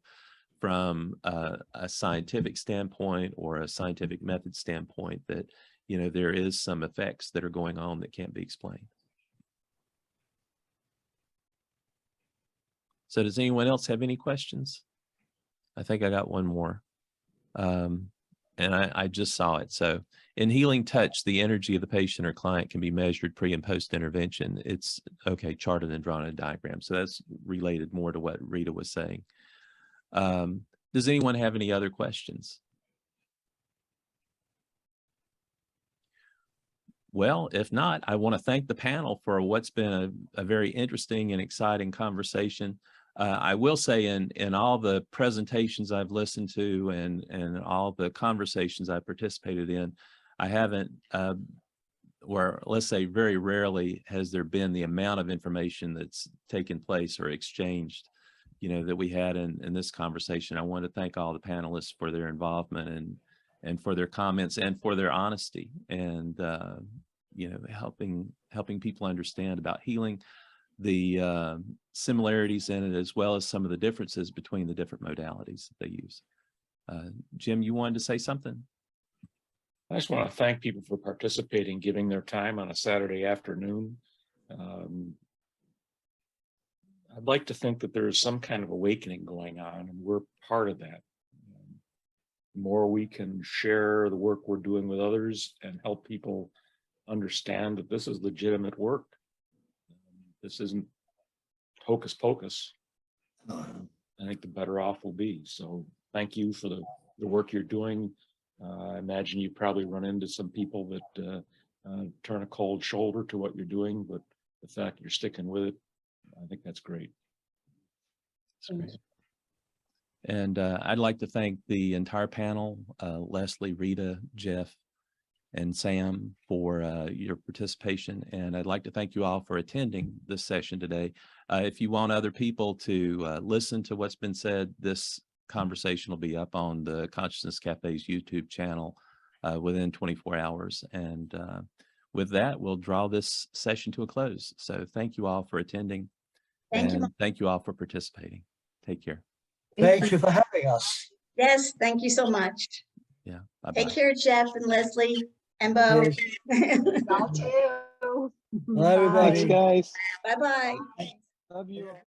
from a scientific standpoint or a scientific method standpoint that, there is some effects that are going on that can't be explained. So does anyone else have any questions? I think I got one more. And And I just saw it. So in healing touch, the energy of the patient or client can be measured pre and post intervention. It's okay, charted and drawn in a diagram. So that's related more to what Rita was saying. Does anyone have any other questions? Well, if not, I want to thank the panel for what's been a very interesting and exciting conversation. I will say in all the presentations I've listened to and all the conversations I participated in, I haven't, or let's say very rarely has there been the amount of information that's taken place or exchanged, that we had in this conversation. I want to thank all the panelists for their involvement and for their comments and for their honesty and, helping people understand about healing, the similarities in it, as well as some of the differences between the different modalities that they use. Jim, you wanted to say something? I just want to thank people for participating, giving their time on a Saturday afternoon. I'd like to think that there is some kind of awakening going on, and we're part of that. The more we can share the work we're doing with others and help people understand that this is legitimate work. This isn't hocus pocus. I think the better off we'll be. So thank you for the work you're doing. I imagine you probably run into some people that turn a cold shoulder to what you're doing, but the fact you're sticking with it, I think that's great. That's great. And I'd like to thank the entire panel, Leslie, Rita, Geoff, and Sam for your participation. And I'd like to thank you all for attending this session today. If you want other people to listen to what's been said, this conversation will be up on the Consciousness Cafe's YouTube channel within 24 hours. And with that, we'll draw this session to a close. So thank you all for attending. Thank you. Thank you all for participating. Take care. Thank you for having us. Yes, thank you so much. Yeah. Bye-bye. Take care, Geoff and Leslie and Bo. Y'all too. Bye, everybody. Thanks, guys. Bye-bye. Love you all.